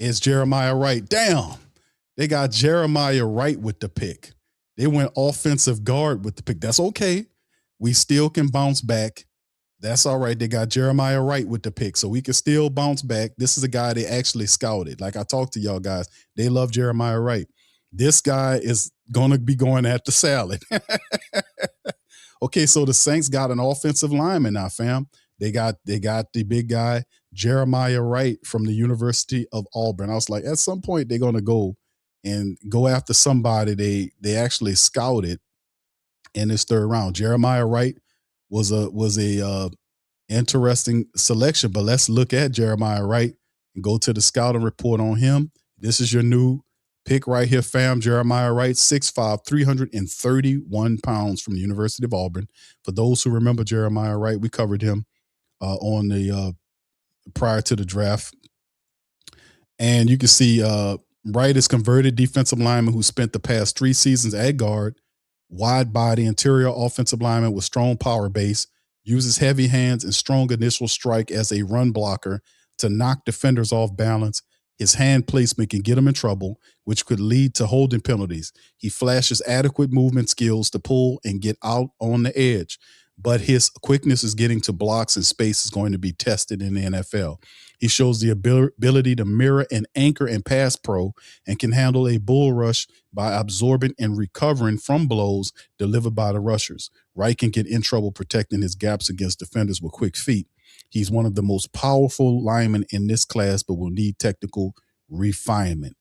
is Jeremiah Wright. Damn, they got Jeremiah Wright with the pick. They went offensive guard with the pick. That's okay. We still can bounce back. That's all right. They got Jeremiah Wright with the pick, so we can still bounce back. This is a guy they actually scouted. Like I talked to y'all guys, they love Jeremiah Wright. This guy is going to be going at the salad. Okay, so the Saints got an offensive lineman now, fam. They got the big guy, Jeremiah Wright from the University of Auburn. I was like, at some point they're going to go after somebody they actually scouted in this third round. Jeremiah Wright was a interesting selection, but let's look at Jeremiah Wright and go to the scouting report on him. This is your new pick right here, fam. Jeremiah Wright, 6'5", 331 pounds from the University of Auburn. For those who remember Jeremiah Wright, we covered him on the prior to the draft. And you can see Wright is converted defensive lineman who spent the past 3 seasons at guard, wide body, interior offensive lineman with strong power base, uses heavy hands and strong initial strike as a run blocker to knock defenders off balance. His hand placement can get him in trouble, which could lead to holding penalties. He flashes adequate movement skills to pull and get out on the edge, but his quickness is getting to blocks and space is going to be tested in the NFL. He shows the ability to mirror and anchor in pass pro and can handle a bull rush by absorbing and recovering from blows delivered by the rushers. Wright can get in trouble protecting his gaps against defenders with quick feet. He's one of the most powerful linemen in this class, but will need technical refinement.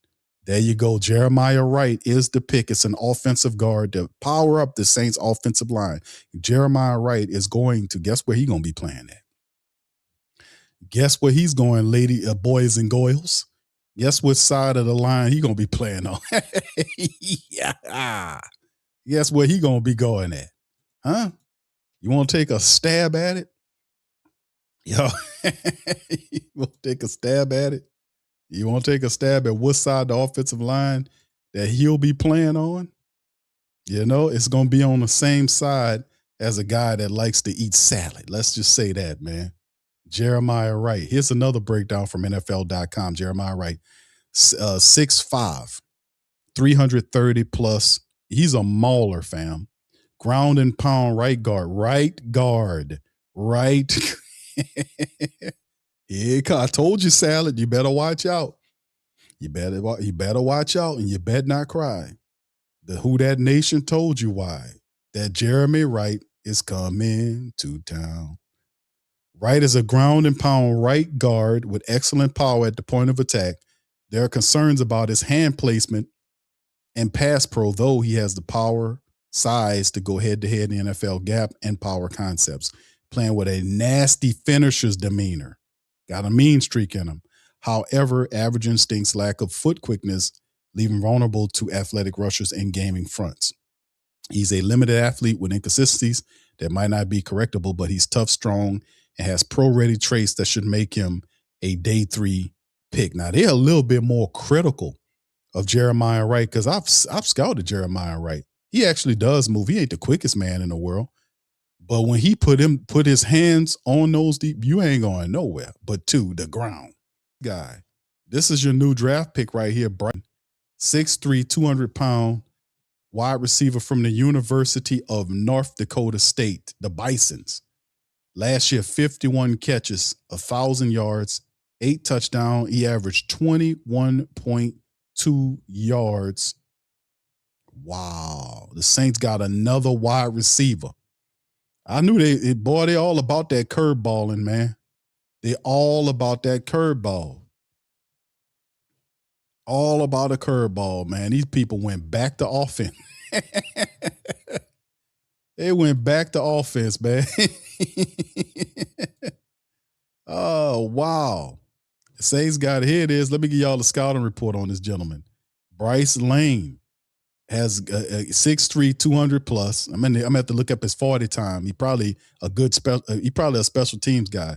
There you go. Jeremiah Wright is the pick. It's an offensive guard to power up the Saints offensive line. Jeremiah Wright is going to, guess where he's going to be playing at? Guess where he's going, boys and girls? Guess what side of the line he's going to be playing on? Yeah. Guess where he's going to be going at? Huh? You want to take a stab at it? Yo, you want to take a stab at it? You want to take a stab at what side of the offensive line that he'll be playing on? You know, it's going to be on the same side as a guy that likes to eat salad. Let's just say that, man. Jeremiah Wright. Here's another breakdown from NFL.com. Jeremiah Wright, 6'5", 330 plus. He's a mauler, fam. Ground and pound right guard. Right. Yeah, I told you, salad. You better watch out. You better watch out, and you better not cry. The Who Dat Nation told you why. That Jeremy Wright is coming to town. Wright is a ground and pound right guard with excellent power at the point of attack. There are concerns about his hand placement and pass pro, though he has the power, size to go head to head in the NFL gap and power concepts. Playing with a nasty finisher's demeanor. Got a mean streak in him. However, average instincts, lack of foot quickness, leave him vulnerable to athletic rushers and gaming fronts. He's a limited athlete with inconsistencies that might not be correctable, but he's tough, strong, and has pro-ready traits that should make him a day 3 pick. Now, they're a little bit more critical of Jeremiah Wright because I've scouted Jeremiah Wright. He actually does move. He ain't the quickest man in the world. But when he put his hands on those deep, you ain't going nowhere but to the ground. Guy, this is your new draft pick right here, Bryce. 6'3", 200-pound wide receiver from the University of North Dakota State, the Bisons. Last year, 51 catches, 1,000 yards, 8 touchdowns. He averaged 21.2 yards. Wow. The Saints got another wide receiver. I knew they all about that curveballing, man. They all about that curveball. All about a curveball, man. These people went back to offense. They went back to offense, man. Oh, wow. Saints got it. Here it is. Let me give y'all the scouting report on this gentleman. Bryce Lane has 6'3", 200 plus. I'm gonna have to look up his 40 time. He probably a special teams guy.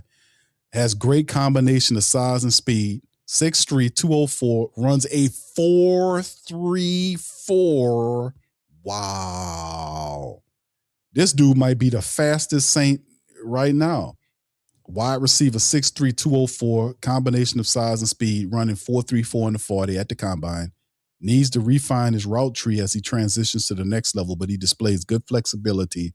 Has great combination of size and speed. 6'3", 204, runs a 4.34. Wow. This dude might be the fastest Saint right now. Wide receiver 6'3", 204, combination of size and speed, running 4.34 in the 40 at the combine. Needs to refine his route tree as he transitions to the next level, but he displays good flexibility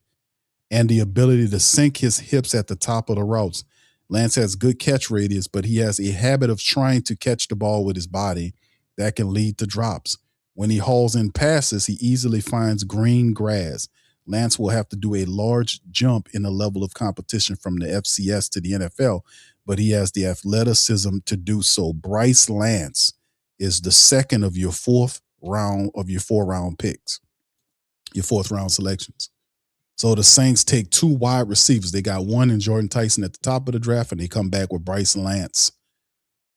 and the ability to sink his hips at the top of the routes. Lance has good catch radius, but he has a habit of trying to catch the ball with his body that can lead to drops. When he hauls in passes, he easily finds green grass. Lance will have to do a large jump in the level of competition from the FCS to the NFL, but he has the athleticism to do so. Bryce Lance is the second of your fourth round of your 4-round picks, your fourth round selections. So the Saints take 2 wide receivers. They got one in Jordan Tyson at the top of the draft, and they come back with Bryce Lance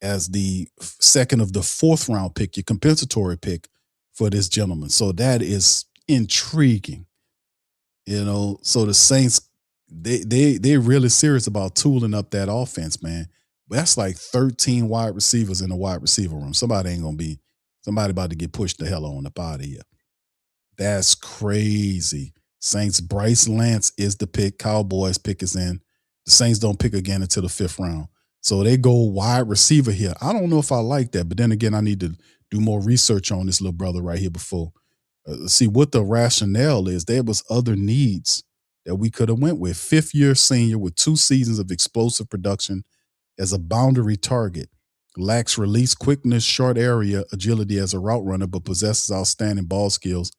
as the second of the 4th round pick, your compensatory pick for this gentleman. So that is intriguing. So the Saints, they're really serious about tooling up that offense, man. But that's like 13 wide receivers in the wide receiver room. Somebody about to get pushed the hell on up out of here. That's crazy. Saints, Bryce Lance is the pick. Cowboys pick is in. The Saints don't pick again until the 5th round. So they go wide receiver here. I don't know if I like that, but then again, I need to do more research on this little brother right here before. See what the rationale is. There was other needs that we could have went with. 5th-year senior with 2 seasons of explosive production as a boundary target. Lacks release quickness, short area agility as a route runner, but possesses outstanding ball skills,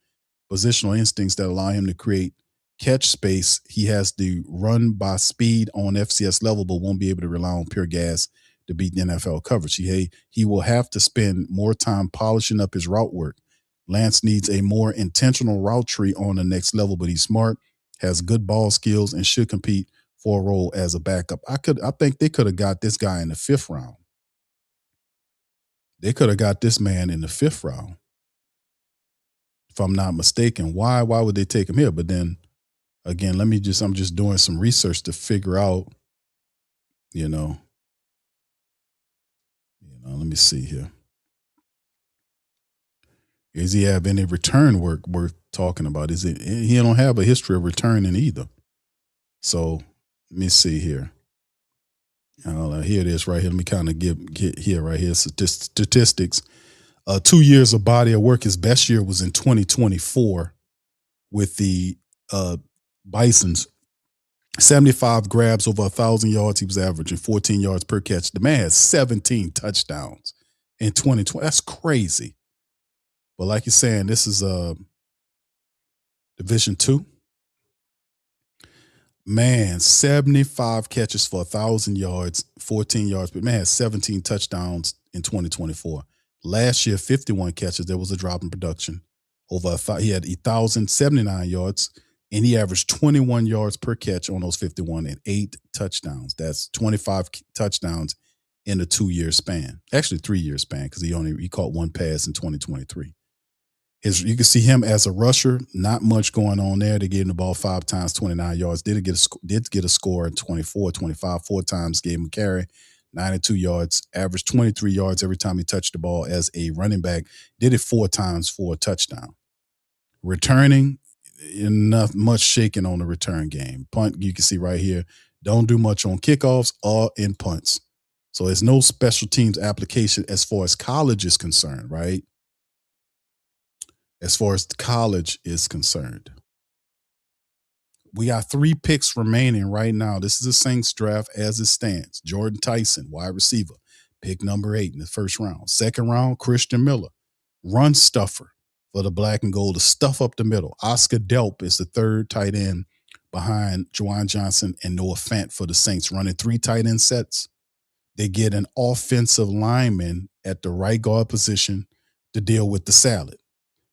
positional instincts that allow him to create catch space. He has to run by speed on FCS level, but won't be able to rely on pure gas to beat NFL coverage. He will have to spend more time polishing up his route work. Lance needs a more intentional route tree on the next level, but he's smart, has good ball skills, and should compete for a role as a backup. I think they could have got this guy in the 5th round. They could have got this man in the 5th round, if I'm not mistaken. Why would they take him here? But then again, I'm just doing some research to figure out, let me see here. Does he have any return work worth talking about? He don't have a history of returning either. So let me see here. Here it is right here. Let me kind of get here right here. Statistics. 2 years of body of work. His best year was in 2024 with the Bisons. 75 grabs over 1,000 yards. He was averaging 14 yards per catch. The man has 17 touchdowns in 2020. That's crazy. But like you're saying, this is Division II. Man, 75 catches for 1,000 yards, 14 yards, but man has 17 touchdowns in 2024. Last year, 51 catches. There was a drop in production. He had 1,079 yards, and he averaged 21 yards per catch on those 51 and 8 touchdowns. That's 25 touchdowns in a 2-year span. Actually, 3-year span, because he caught 1 pass in 2023. You can see him as a rusher. Not much going on there. They gave him the ball 5 times, 29 yards. Did get a score in 24, 25, 4 times. Gave him a carry, 92 yards. Averaged 23 yards every time he touched the ball as a running back. Did it 4 times for a touchdown. Returning, enough much shaking on the return game. Punt, you can see right here. Don't do much on kickoffs or in punts. So there's no special teams application as far as college is concerned, right? As far as college is concerned. We got 3 picks remaining right now. This is the Saints draft as it stands. Jordan Tyson, wide receiver, pick number 8 in the 1st round. 2nd round, Christian Miller, run stuffer for the black and gold to stuff up the middle. Oscar Delp is the 3rd tight end behind Juwan Johnson and Noah Fant for the Saints, running 3 tight end sets. They get an offensive lineman at the right guard position to deal with the salad.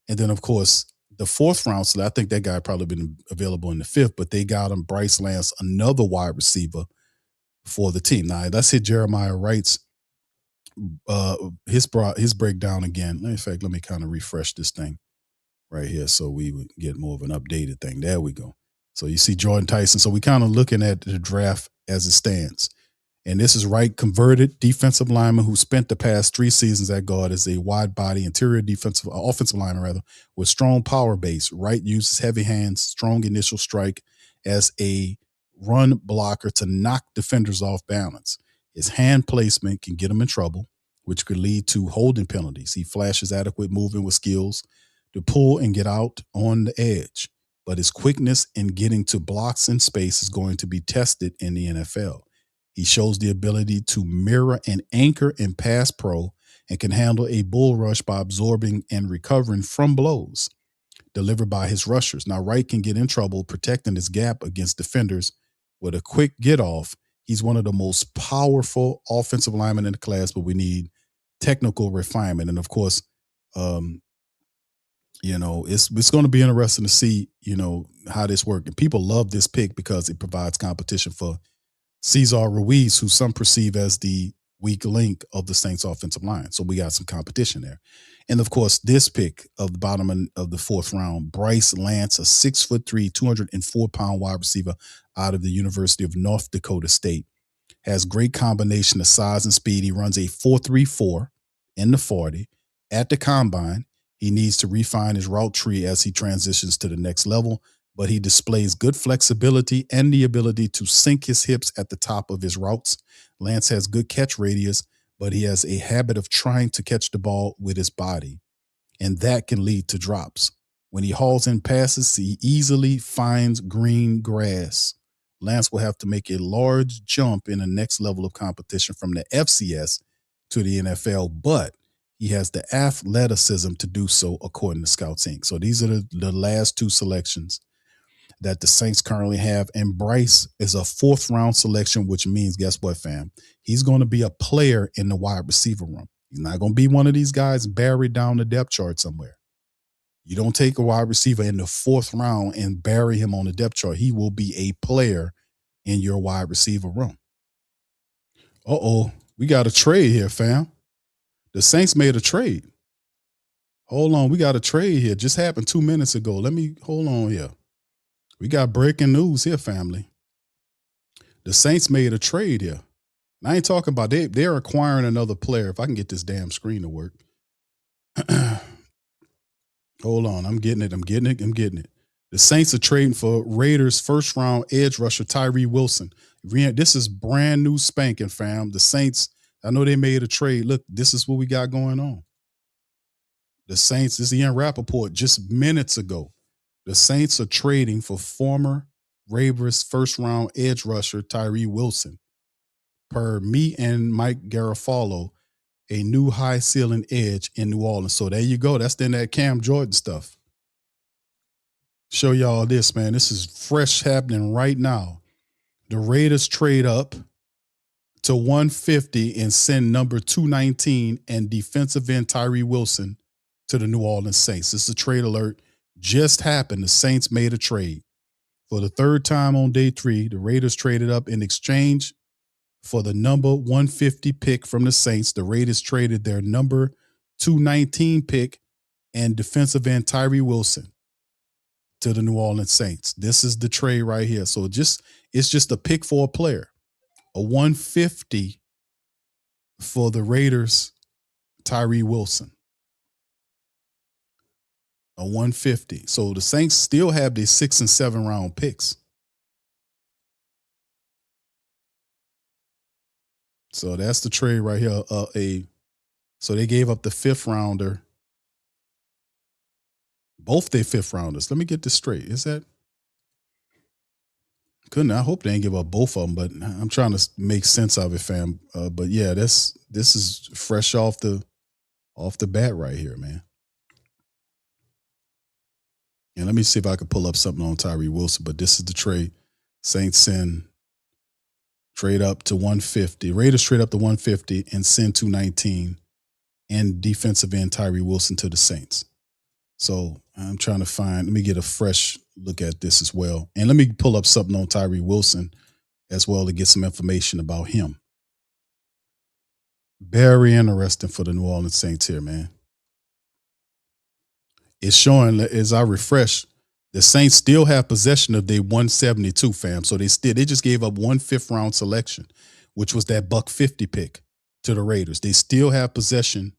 And then, of course, the 4th round, so I think that guy probably been available in the 5th, but they got him Bryce Lance, another wide receiver for the team. Now, let's hit Jeremiah Wright's his breakdown again. In fact, let me kind of refresh this thing right here so we would get more of an updated thing. There we go. So you see Jordan Tyson. So we kind of looking at the draft as it stands. And this is Wright, converted defensive lineman who spent the past 3 seasons at guard as a wide body offensive lineman with strong power base. Wright uses heavy hands, strong initial strike as a run blocker to knock defenders off balance. His hand placement can get him in trouble, which could lead to holding penalties. He flashes adequate movement with skills to pull and get out on the edge, but his quickness in getting to blocks in space is going to be tested in the NFL. He shows the ability to mirror and anchor in pass pro and can handle a bull rush by absorbing and recovering from blows delivered by his rushers. Now, Wright can get in trouble protecting his gap against defenders with a quick get off. He's one of the most powerful offensive linemen in the class, but we need technical refinement. And of course, it's going to be interesting to see, how this works. And people love this pick because it provides competition for Cesar Ruiz, who some perceive as the weak link of the Saints offensive line. So we got some competition there. And of course, this pick of the bottom of the fourth round, Bryce Lance, a 6'3", 204-pound wide receiver out of the University of North Dakota State, has great combination of size and speed. He runs a 4.34 in the 40. At the combine, he needs to refine his route tree as he transitions to the next level, but he displays good flexibility and the ability to sink his hips at the top of his routes. Lance has good catch radius, but he has a habit of trying to catch the ball with his body, and that can lead to drops. When he hauls in passes, he easily finds green grass. Lance will have to make a large jump in the next level of competition from the FCS to the NFL, but he has the athleticism to do so, according to Scouts Inc. So these are the last two selections that the Saints currently have. And Bryce is a fourth-round selection, which means, guess what, fam? He's going to be a player in the wide receiver room. He's not going to be one of these guys buried down the depth chart somewhere. You don't take a wide receiver in the fourth round and bury him on the depth chart. He will be a player in your wide receiver room. We got a trade here, fam. The Saints made a trade. Hold on, we got a trade here. Just happened 2 minutes ago. Hold on here. We got breaking news here, family. The Saints made a trade here. And I ain't talking about they're acquiring another player. If I can get this damn screen to work. Hold on, I'm getting it. The Saints are trading for Raiders first round edge rusher Tyrie Wilson. This is brand new spanking, fam. The Saints, I know they made a trade. Look, this is what we got going on. The Saints, this is Ian Rappaport just minutes ago. The Saints are trading for former Raiders first round edge rusher Tyrie Wilson. Per me and Mike Garafolo, a new high ceiling edge in New Orleans. So there you go. That's then that Cam Jordan stuff. Show y'all this, man. This is fresh happening right now. The Raiders trade up to 150 and send number 219 and defensive end Tyrie Wilson to the New Orleans Saints. This is a trade alert. Just happened. The Saints made a trade. For the third time on day 3, the Raiders traded up in exchange for the number 150 pick from the Saints. The Raiders traded their number 219 pick and defensive end Tyrie Wilson to the New Orleans Saints. This is the trade right here. So it's just a pick for a player. A 150 for the Raiders, Tyrie Wilson. A 150. So the Saints still have their 6 and 7 round picks. So that's the trade right here. So they gave up the 5th rounder. Both their 5th rounders. Let me get this straight. Is that? I hope they didn't give up both of them, but I'm trying to make sense of it, fam. But yeah, this is fresh off the bat right here, man. And let me see if I can pull up something on Tyrie Wilson, but this is the trade. Saints send trade up to 150. Raiders trade up to 150 and send 219 and defensive end Tyrie Wilson to the Saints. So I'm trying to let me get a fresh look at this as well. And let me pull up something on Tyrie Wilson as well to get some information about him. Very interesting for the New Orleans Saints here, man. It's showing as I refresh, the Saints still have possession of their 172, fam. So they just gave up 1 5th round selection, which was that $150 pick to the Raiders. They still have possession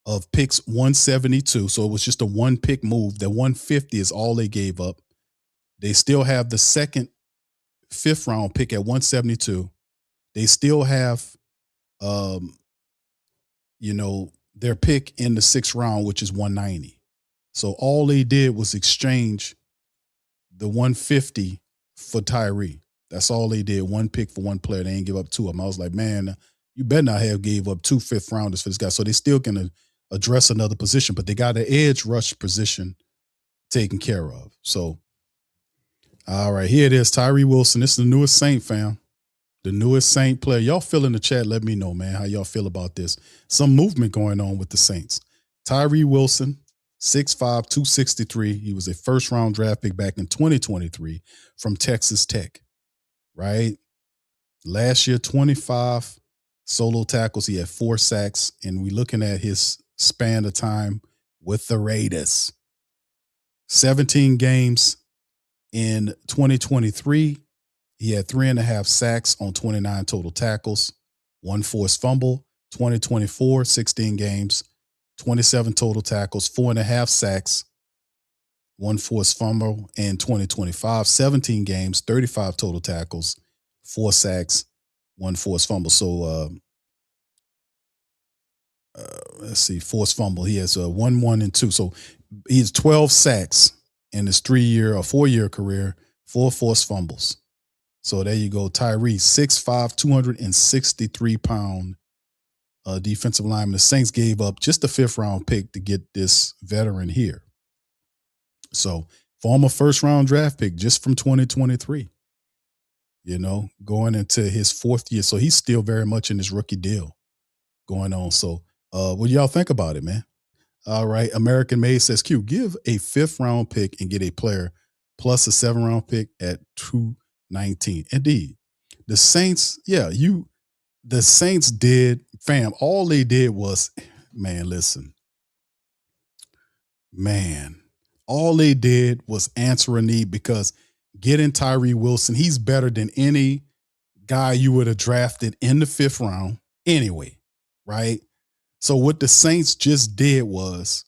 of picks 172. So it was just a 1 pick move. The 150 is all they gave up. They still have the 2nd 5th round pick at 172. They still have, their pick in the 6th round, which is 190. So all they did was exchange the 150 for Tyrie. That's all they did. One pick for one player. They ain't give up 2 of them. I was like, man, you better not have gave up 2 5th rounders for this guy. So they still can address another position, but they got an edge rush position taken care of. So, all right, here it is. Tyrie Wilson. This is the newest Saint, fam. The newest Saint player. Y'all feel in the chat. Let me know, man, how y'all feel about this. Some movement going on with the Saints. Tyrie Wilson, 6'5", 263. He was a first-round draft pick back in 2023 from Texas Tech, right? Last year, 25 solo tackles. He had 4 sacks, and we're looking at his span of time with the Raiders. 17 games in 2023. He had 3.5 sacks on 29 total tackles, 1 forced fumble. 2024, 16 games, 27 total tackles, 4.5 sacks, 1 forced fumble. And 2025, 17 games, 35 total tackles, 4 sacks, 1 forced fumble. So let's see, forced fumble. He has 1, 1, and 2. So he has 12 sacks in his 3-year or 4-year career, 4 forced fumbles. So there you go. Tyrie, 6'5", 263-pound defensive lineman. The Saints gave up just a 5th round pick to get this veteran here. So former 1st round draft pick just from 2023, going into his 4th year. So he's still very much in his rookie deal going on. So what do y'all think about it, man? All right. American Made says, Q, give a 5th round pick and get a player plus a 7th round pick at 219. Indeed. The Saints, the Saints did, fam, all they did was, all they did was answer a need, because getting Tyrie Wilson, he's better than any guy you would have drafted in the 5th round anyway, right? So what the Saints just did was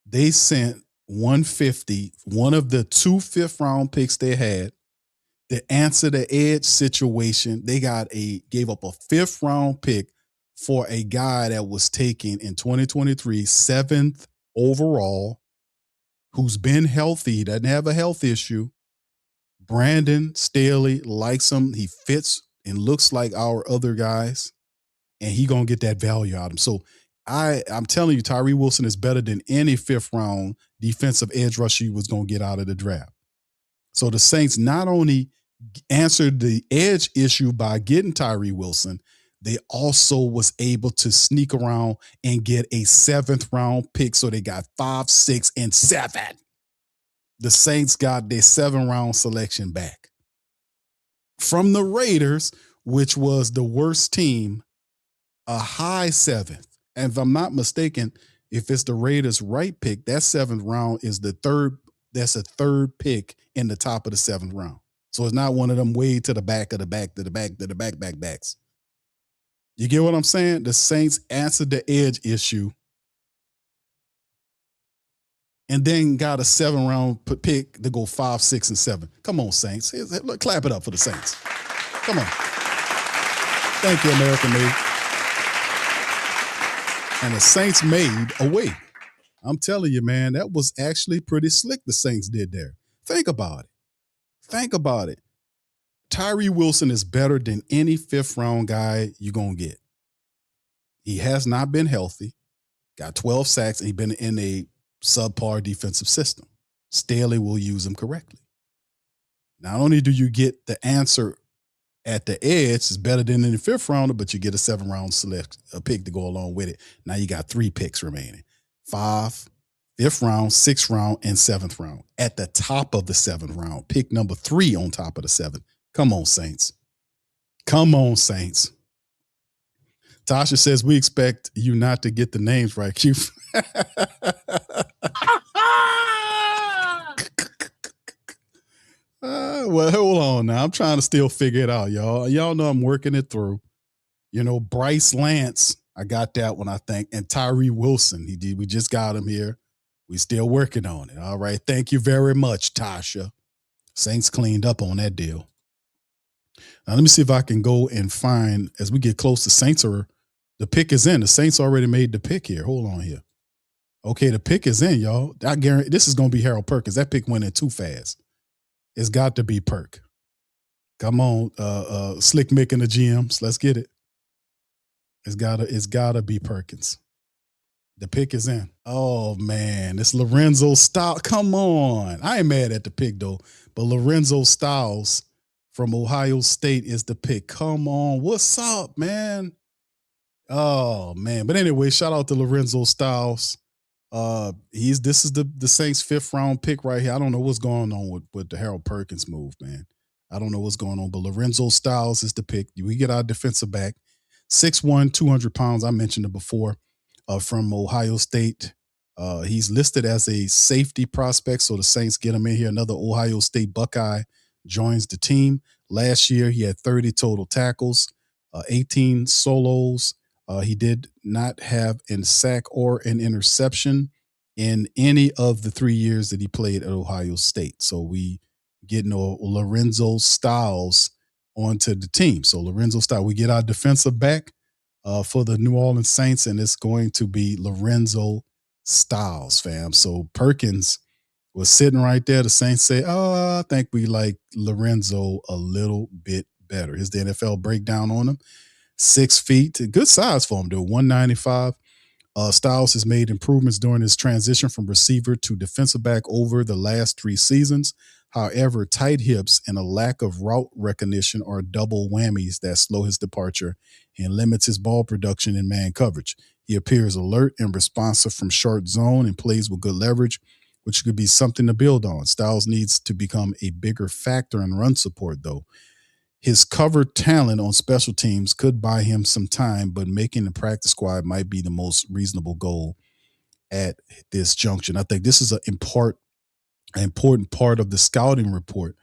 they sent 150, one of the 2 5th round picks they had, to answer the edge situation. They gave up a 5th round pick for a guy that was taken in 2023, 7th overall, who's been healthy. He doesn't have a health issue. Brandon Staley likes him. He fits and looks like our other guys, and he gonna get that value out of him. So I'm telling you, Tyrie Wilson is better than any 5th round defensive edge rusher you was gonna get out of the draft. So the Saints not only answered the edge issue by getting Tyrie Wilson, they also was able to sneak around and get a 7th round pick. So they got 5, 6, and 7. The Saints got their 7th round selection back from the Raiders, which was the worst team, a high 7th. And if I'm not mistaken, if it's the Raiders' right pick, that 7th round is the 3rd. That's a 3rd pick in the top of the 7th round. So it's not one of them way to the back of the back to the back to the backs. You get what I'm saying? The Saints answered the edge issue and then got a 7th round pick to go 5, 6, and 7. Come on, Saints. Look, clap it up for the Saints. Come on. Thank you, American Made. And the Saints made a way. I'm telling you, man, that was actually pretty slick the Saints did there. Think about it. Tyrie Wilson is better than any 5th round guy you're going to get. He has not been healthy, got 12 sacks, and he's been in a subpar defensive system. Staley will use him correctly. Not only do you get the answer at the edge, it's better than in the 5th rounder, but you get a 7th round a pick to go along with it. Now you got 3 picks remaining. 5, 5th round, 6th round, and 7th round. At the top of the 7th round, pick number 3 on top of the 7th. Come on, Saints. Tasha says, we expect you not to get the names right, Q. Well, hold on now. I'm trying to still figure it out, y'all. Y'all know I'm working it through. Bryce Lance, I got that one, I think, and Tyrie Wilson. We just got him here. We still working on it. All right. Thank you very much, Tasha. Saints cleaned up on that deal. Now let me see if I can go and find as we get close. The pick is in. The Saints already made the pick here. Hold on here. Okay, the pick is in, y'all. I guarantee this is going to be Harold Perkins. That pick went in too fast. It's got to be Perk. Come on, Slick Mick and the GMs. Let's get it. It's gotta be Perkins. The pick is in. Oh man, it's Lorenzo Styles. Come on. I ain't mad at the pick though, but Lorenzo Styles from Ohio State is the pick. Come on. What's up, man? Oh man. But anyway, shout out to Lorenzo Styles. This is the Saints 5th round pick right here. I don't know what's going on with the Harold Perkins move, man. I don't know what's going on, but Lorenzo Styles is the pick. We get our defensive back, 6'1", 200 pounds. I mentioned it before. From Ohio State. He's listed as a safety prospect, so the Saints get him in here. Another Ohio State Buckeye joins the team. Last year, he had 30 total tackles, 18 solos. He did not have a sack or an interception in any of the 3 years that he played at Ohio State. So we get Lorenzo Styles onto the team. So Lorenzo Styles, we get our defensive back for the New Orleans Saints, and it's going to be Lorenzo Styles, fam. So Perkins was sitting right there. The Saints say, I think we like Lorenzo a little bit better. Here's the NFL breakdown on him. 6 feet, good size for him, dude. 195. Styles has made improvements during his transition from receiver to defensive back over the last 3 seasons. However, tight hips and a lack of route recognition are double whammies that slow his departure and limits his ball production in man coverage. He appears alert and responsive from short zone and plays with good leverage, which could be something to build on. Styles needs to become a bigger factor in run support, though. His cover talent on special teams could buy him some time, but making the practice squad might be the most reasonable goal at this junction. I think this is an important part of the scouting report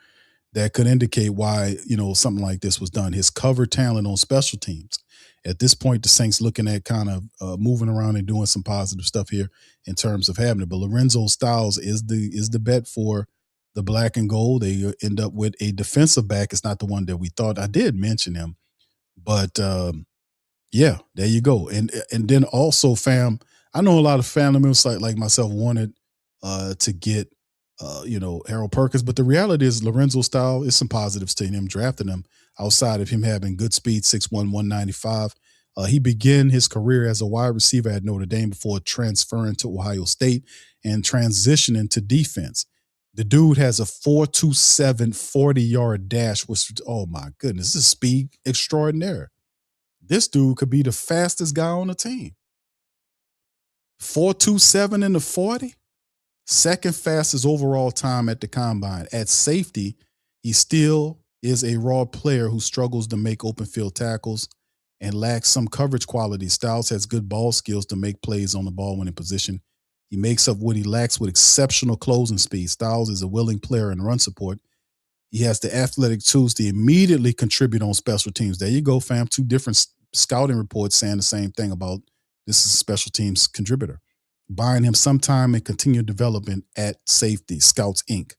that could indicate why, something like this was done. His cover talent on special teams. At this point, the Saints looking at kind of moving around and doing some positive stuff here in terms of having it. But Lorenzo Styles is the bet for the black and gold. They end up with a defensive back. It's not the one that we thought. I did mention him, but yeah, there you go. And then also, fam, I know a lot of family members like myself wanted to get Harold Perkins, but the reality is Lorenzo Styles is some positives to him drafting him outside of him having good speed, 6'1", 195. He began his career as a wide receiver at Notre Dame before transferring to Ohio State and transitioning to defense. The dude has a 4.27 40-yard dash, which, oh my goodness, this is speed extraordinaire. This dude could be the fastest guy on the team. 4.27 in the 40. Second fastest overall time at the combine. At safety, he still is a raw player who struggles to make open field tackles and lacks some coverage quality. Styles has good ball skills to make plays on the ball when in position. He makes up what he lacks with exceptional closing speed. Styles is a willing player in run support. He has the athletic tools to immediately contribute on special teams. There you go, fam. 2 different scouting reports saying the same thing about this is a special teams contributor. Buying him some time and continued development at safety. Scouts Inc.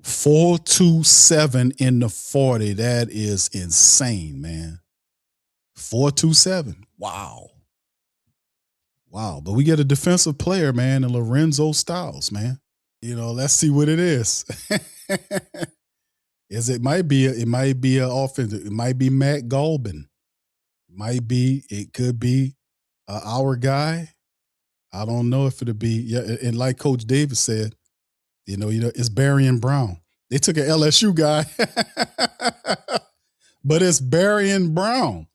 4.27 in the 40. That is insane, man. 4.27. Wow. But we get a defensive player, man, and Lorenzo Styles, man. Let's see what it is. It might be an offensive. It might be Matt Galbin. It could be our guy. I don't know if it'll be. Yeah, and like Coach Davis said, it's Barion Brown. They took an LSU guy, but it's Barion Brown.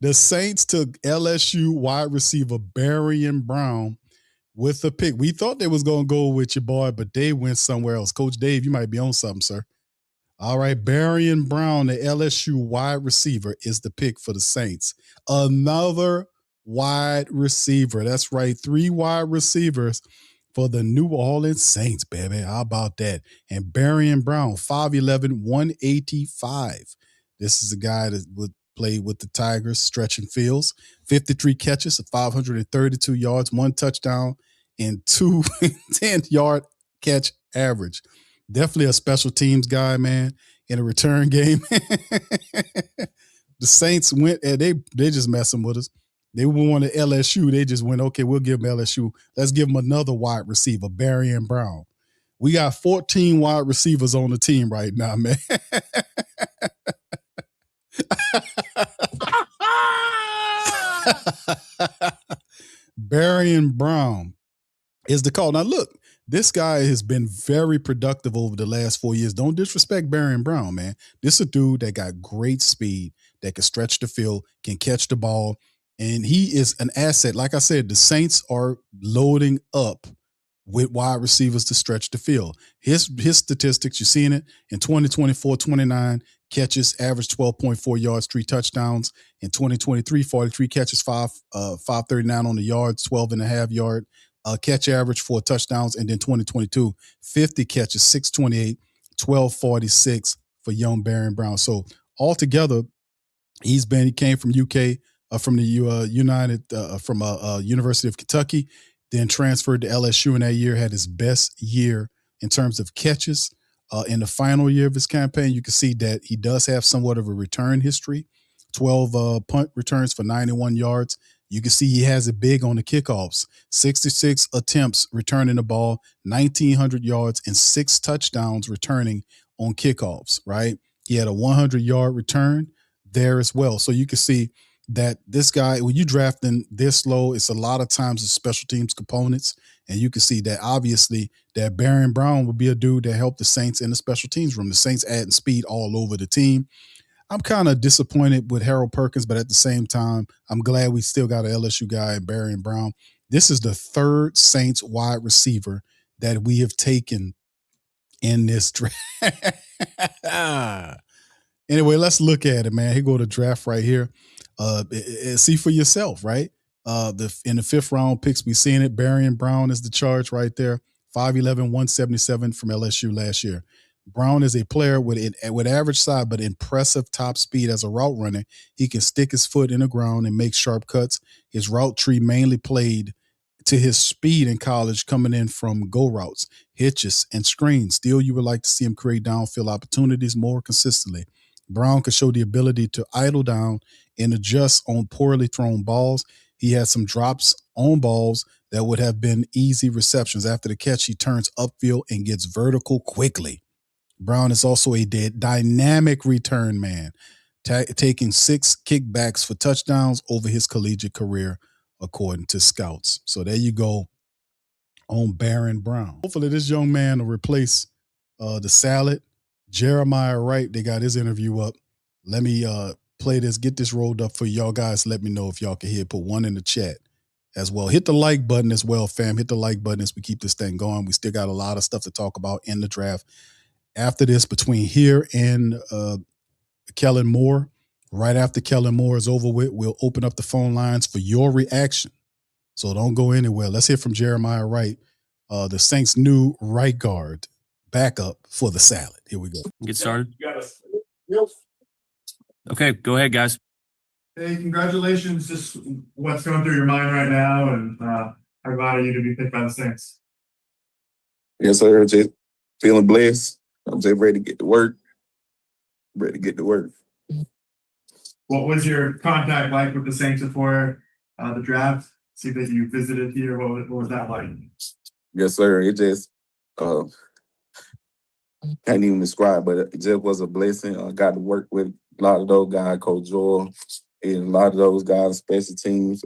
The Saints took LSU wide receiver Barion Brown with a pick. We thought they was going to go with your boy, but they went somewhere else. Coach Dave, you might be on something, sir. All right, Barion Brown, the LSU wide receiver, is the pick for the Saints. Another wide receiver. That's right, 3 wide receivers for the New Orleans Saints, baby. How about that? And Barion Brown, 5'11", 185. This is a guy that would play with the Tigers, stretching fields. 53 catches, 532 yards, 1 touchdown, and 2 10-yard catch average. Definitely a special teams guy, man. in a return game. The Saints went and they just messing with us. They wanted LSU. They just went, okay, we'll give them LSU. Let's give them another wide receiver, Barion Brown. We got 14 wide receivers on the team right now, man. Barion Brown is the call. Now, look, this guy has been very productive over the last 4 years. Don't disrespect Barion Brown, man. This is a dude that got great speed, that can stretch the field, can catch the ball, and he is an asset. Like I said, the Saints are loading up with wide receivers to stretch the field. His statistics, you're seeing it in 2024, 29 catches, average 12.4 yards, 3 touchdowns. In 2023, 43 catches, 539 on the yards, 12.5 yard catch average, 4 touchdowns. And then 2022, 50 catches, 628, 1246 for young Barion Brown. So altogether, he came from UK, from the University of Kentucky, then transferred to LSU in that year, had his best year in terms of catches. In the final year of his campaign, you can see that he does have somewhat of a return history, 12 punt returns for 91 yards. You can see he has it big on the kickoffs, 66 attempts returning the ball, 1,900 yards, and 6 touchdowns returning on kickoffs, right? He had a 100-yard return there as well. So you can see that this guy, when you drafting this low, it's a lot of times the special teams components. And you can see that obviously that Barion Brown would be a dude that helped the Saints in the special teams room. The Saints adding speed all over the team. I'm kind of disappointed with Harold Perkins, but at the same time, I'm glad we still got an LSU guy in Barion Brown. This is the 3rd Saints wide receiver that we have taken in this draft. Anyway, let's look at it, man. Here go the draft right here. See for yourself, right? In the 5th round picks, we seen it. Barion Brown is the charge right there. 5'11", 177 from LSU last year. Brown is a player with average size but impressive top speed as a route runner. He can stick his foot in the ground and make sharp cuts. His route tree mainly played to his speed in college, coming in from go routes, hitches, and screens. Still, you would like to see him create downfield opportunities more consistently. Brown could show the ability to idle down and adjust on poorly thrown balls. He had some drops on balls that would have been easy receptions. After the catch, he turns upfield and gets vertical quickly. Brown is also a dynamic return man, taking 6 kickbacks for touchdowns over his collegiate career, according to scouts. So there you go on Barion Brown. Hopefully this young man will replace the salad. Jeremiah Wright, they got his interview up. Let me play this, get this rolled up for y'all guys. Let me know if y'all can hear. Put 1 in the chat as well. Hit the like button as well, fam. Hit the like button as we keep this thing going. We still got a lot of stuff to talk about in the draft. After this, between here and Kellen Moore, right after Kellen Moore is over with, we'll open up the phone lines for your reaction. So don't go anywhere. Let's hear from Jeremiah Wright, the Saints' new right guard backup for the salad. Here we go. Get started. Okay, go ahead, guys. Hey, congratulations. Just what's going through your mind right now, and how glad are you to be picked by the Saints? Yes, sir. Just feeling blessed. I'm just ready to get to work. What was your contact like with the Saints before the draft? See that you visited here. What was that like? Yes, sir. It just can't even describe, but it just was a blessing. I got to work with a lot of those guys, Coach Joel, and a lot of those guys, special teams,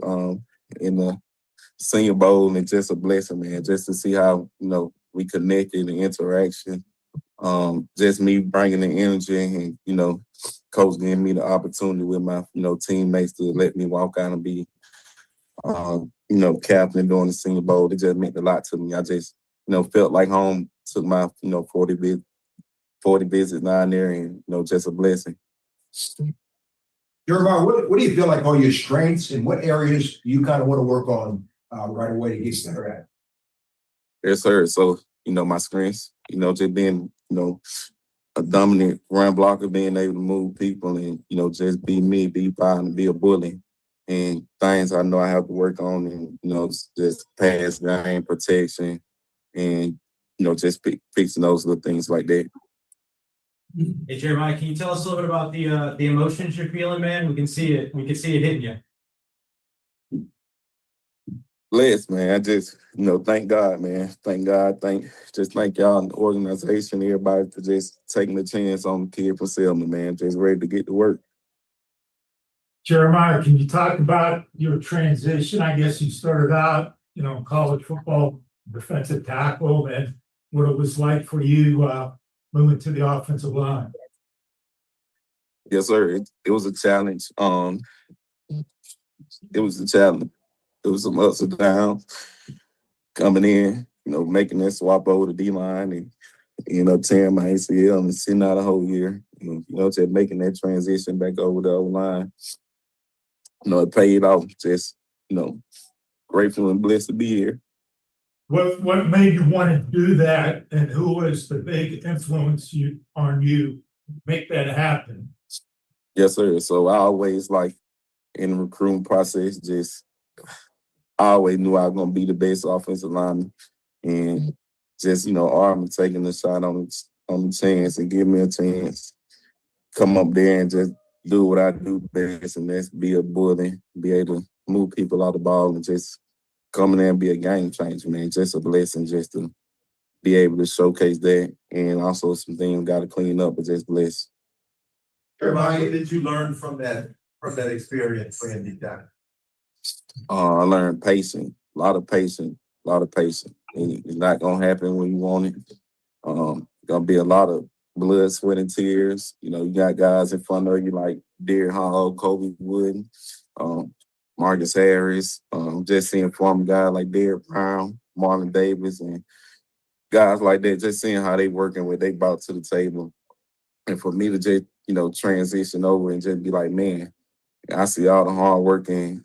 in the Senior Bowl, and it's just a blessing, man. Just to see how we connected and interaction. Just me bringing the energy, and Coach giving me the opportunity with my teammates to let me walk out and be captain during the Senior Bowl. It just meant a lot to me. I just felt like home. Took my 40 visits down there, and just a blessing. Jeremiah, what do you feel like are your strengths, and what areas do you kind of want to work on right away to get better at? Yes, sir. So my strengths, just being a dominant run blocker, being able to move people, and just be me, be fine, and be a bully. And things I know I have to work on, and just pass game protection, and just fixing those little things like that. Hey Jeremiah, can you tell us a little bit about the emotions you're feeling, man? We can see it. We can see it hitting you. Blessed, man. I just, thank God, man. Thank God. Thank y'all and the organization, everybody for just taking the chance on the kid for Selma, man. Just ready to get to work. Jeremiah, can you talk about your transition? I guess you started out, college football defensive tackle, and what it was like for you moving to the offensive line. Yes, sir. It was a challenge. It was a challenge. It was some ups and downs coming in, making that swap over the D-line and, tearing my ACL and sitting out a whole year. Just making that transition back over the O-line. It paid off. Just, grateful and blessed to be here. What made you want to do that, and who was the big influence on you make that happen? Yes, sir. So I always, in the recruiting process, I always knew I was going to be the best offensive lineman. And just, Armin taking the shot on the chance and give me a chance. Come up there and just do what I do best, and that's be a bully, be able to move people out the ball and just come in there and be a game changer, man. Just a blessing just to be able to showcase that. And also some things got to clean up, but just blessed. Jeremiah, what did you learn from that experience playing deep down? I learned patience, a lot of patience. It's not gonna happen when you want it. Gonna be a lot of blood, sweat, and tears. You got guys in front of you like Deer Hall, Kobe Wood, Marcus Harris, just seeing former guys like Derek Brown, Marlon Davis, and guys like that, just seeing how they working what they brought to the table. And for me to just, transition over and just be like, man, I see all the hard work and,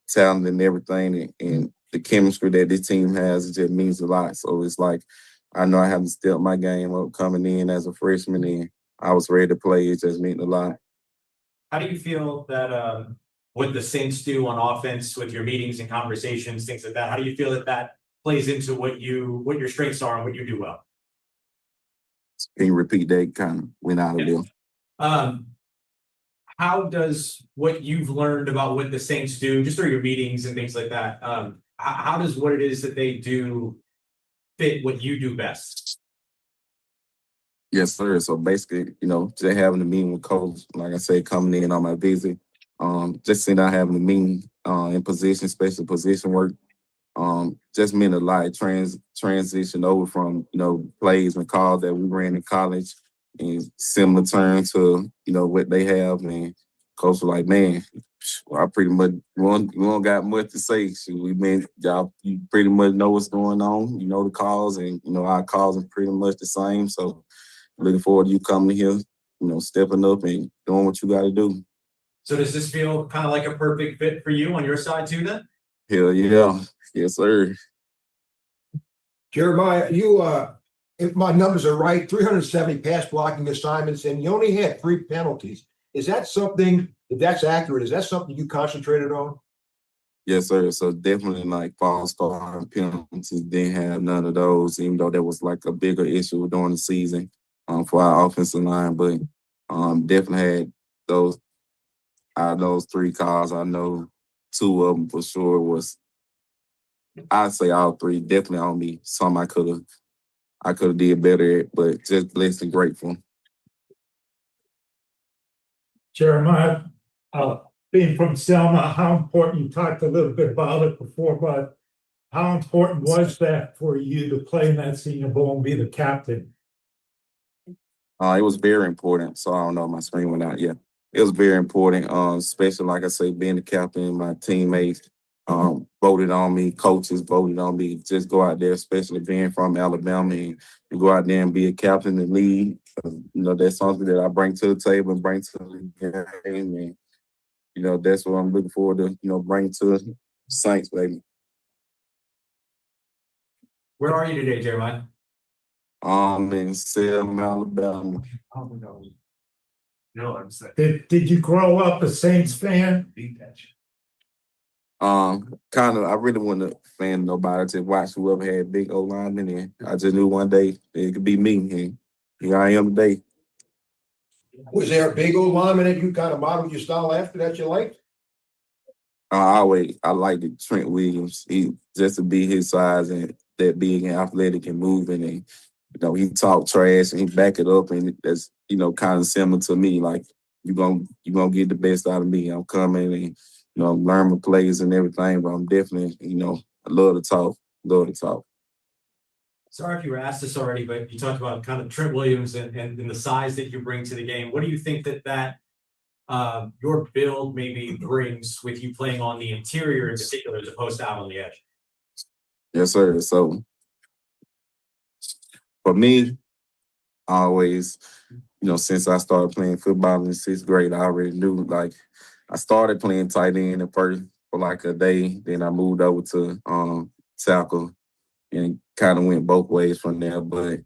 talent and everything and the chemistry that this team has, it just means a lot. So it's like, I know I have to step my game up coming in as a freshman, and I was ready to play. It just meant a lot. How do you feel that what the Saints do on offense with your meetings and conversations, things like that? How do you feel that plays into what your strengths are and what you do well? Can you repeat that? Kind of went out of there. How does what you've learned about what the Saints do, just through your meetings and things like that, how does what it is that they do fit what you do best? Yes, sir. So basically, just having a meeting with coach, like I said, coming in on my visit, just sitting down having a meeting in position, especially position work, just meant a lot. Transition over from, plays and calls that we ran in college and similar terms to, what they have. And coach was like, man, I pretty much, we don't got much to say. Y'all, you pretty much know what's going on. You know the calls, and, our calls are pretty much the same. So looking forward to you coming here, stepping up and doing what you got to do. So does this feel kind of like a perfect fit for you on your side too then? Hell yeah. Yes, sir. Jeremiah, if my numbers are right, 370 pass blocking assignments, and you only had 3 penalties. Is that something, if that's accurate, is that something you concentrated on? Yes, sir. So definitely false start penalties, didn't have none of those, even though that was a bigger issue during the season for our offensive line. But definitely had those. Out of those 3 calls, I know 2 of them for sure was, I'd say all 3 definitely on me. Some I could have did better at, but just blessed and grateful. Jeremiah, being from Selma, how important, you talked a little bit about it before, but how important was that for you to play in that Senior Bowl and be the captain? It was very important. So I don't know if my screen went out. Yeah, it was very important, especially, like I say, being the captain, my teammates voted on me, coaches voted on me, just go out there, especially being from Alabama, and go out there and be a captain and lead. That's something that I bring to the table and bring to the game. And, that's what I'm looking forward to, bring to the Saints, baby. Where are you today, Jeremiah? In Selma, Alabama. No, I'm saying. Did you grow up a Saints fan? Kind of, I really wasn't a fan of nobody. I just watched whoever had big O-linemen, and I just knew one day it could be me. And here I am today. Was there a big old lineman that you kind of modeled your style after that you liked? I liked it, Trent Williams. He just to be his size and that big and athletic and moving, and he talk trash and he back it up, and that's kind of similar to me. Like you gonna get the best out of me. I'm coming and learn my plays and everything, but I'm definitely I love to talk. Love to talk. Sorry if you were asked this already, but you talked about kind of Trent Williams and the size that you bring to the game. What do you think that your build maybe brings with you playing on the interior in particular as opposed to out on the edge? Yes, sir. So for me, I always, since I started playing football in 6th grade, I already knew, like, I started playing tight end at first for like a day. Then I moved over to tackle and kind of went both ways from there. But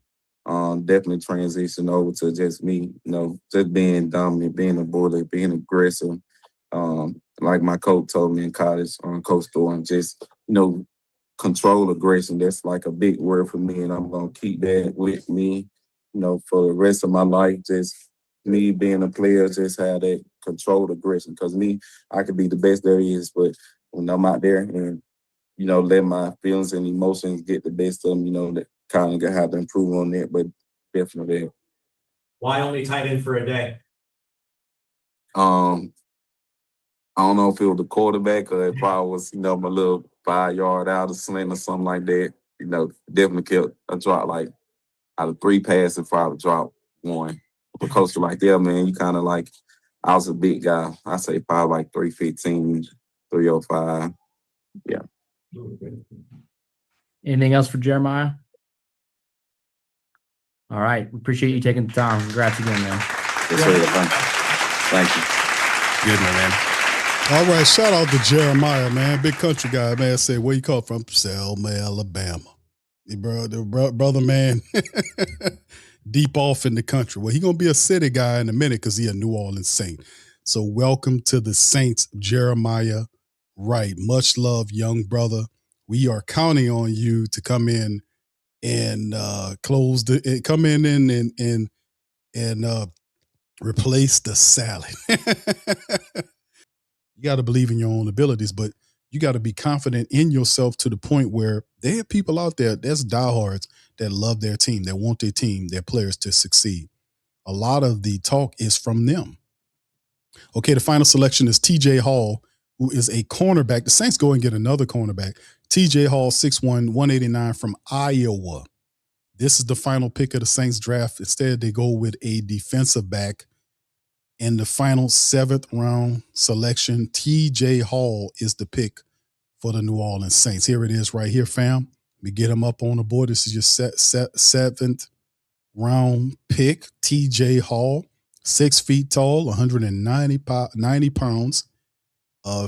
definitely transitioned over to just me, just being dominant, being a bully, being aggressive. Like my coach told me in college, Coach Thorne, just, control aggression. That's like a big word for me, and I'm going to keep that with me, for the rest of my life. Just me being a player, just have that controlled aggression. Because I could be the best there is, but when I'm out there and, let my feelings and emotions get the best of them, that kind of have to improve on that, but definitely. Why only tight end for a day? I don't know if it was the quarterback or if I was, my little 5-yard out of slant or something like that. Definitely kept a drop. Like out of 3 passes, probably drop 1. But coach was like, yeah, man, you kind of like, I was a big guy. I say probably like 315, 305. Yeah. Anything else for Jeremiah? All right. We appreciate you taking the time. Congrats again, man. Yes, sir. Thank you. Good, man. All right, shout out to Jeremiah, man. Big country guy, man. Say, where you call from? Selma, Alabama. The brother, man, deep off in the country. Well, he going to be a city guy in a minute because he a New Orleans Saint. So welcome to the Saints, Jeremiah Wright. Much love, young brother. We are counting on you to come in and replace the salad. You got to believe in your own abilities, but you got to be confident in yourself to the point where there are people out there that's diehards that love their team, that want their team, their players to succeed. A lot of the talk is from them. Okay, the final selection is TJ Hall, who is a cornerback. The Saints go and get another cornerback. TJ Hall, 6'1", 189 from Iowa. This is the final pick of the Saints draft. Instead, they go with a defensive back. In the final 7th round selection, TJ Hall is the pick for the New Orleans Saints. Here it is right here, fam. We get him up on the board. This is your 7th round pick, TJ Hall, 6 feet tall, 190 pounds.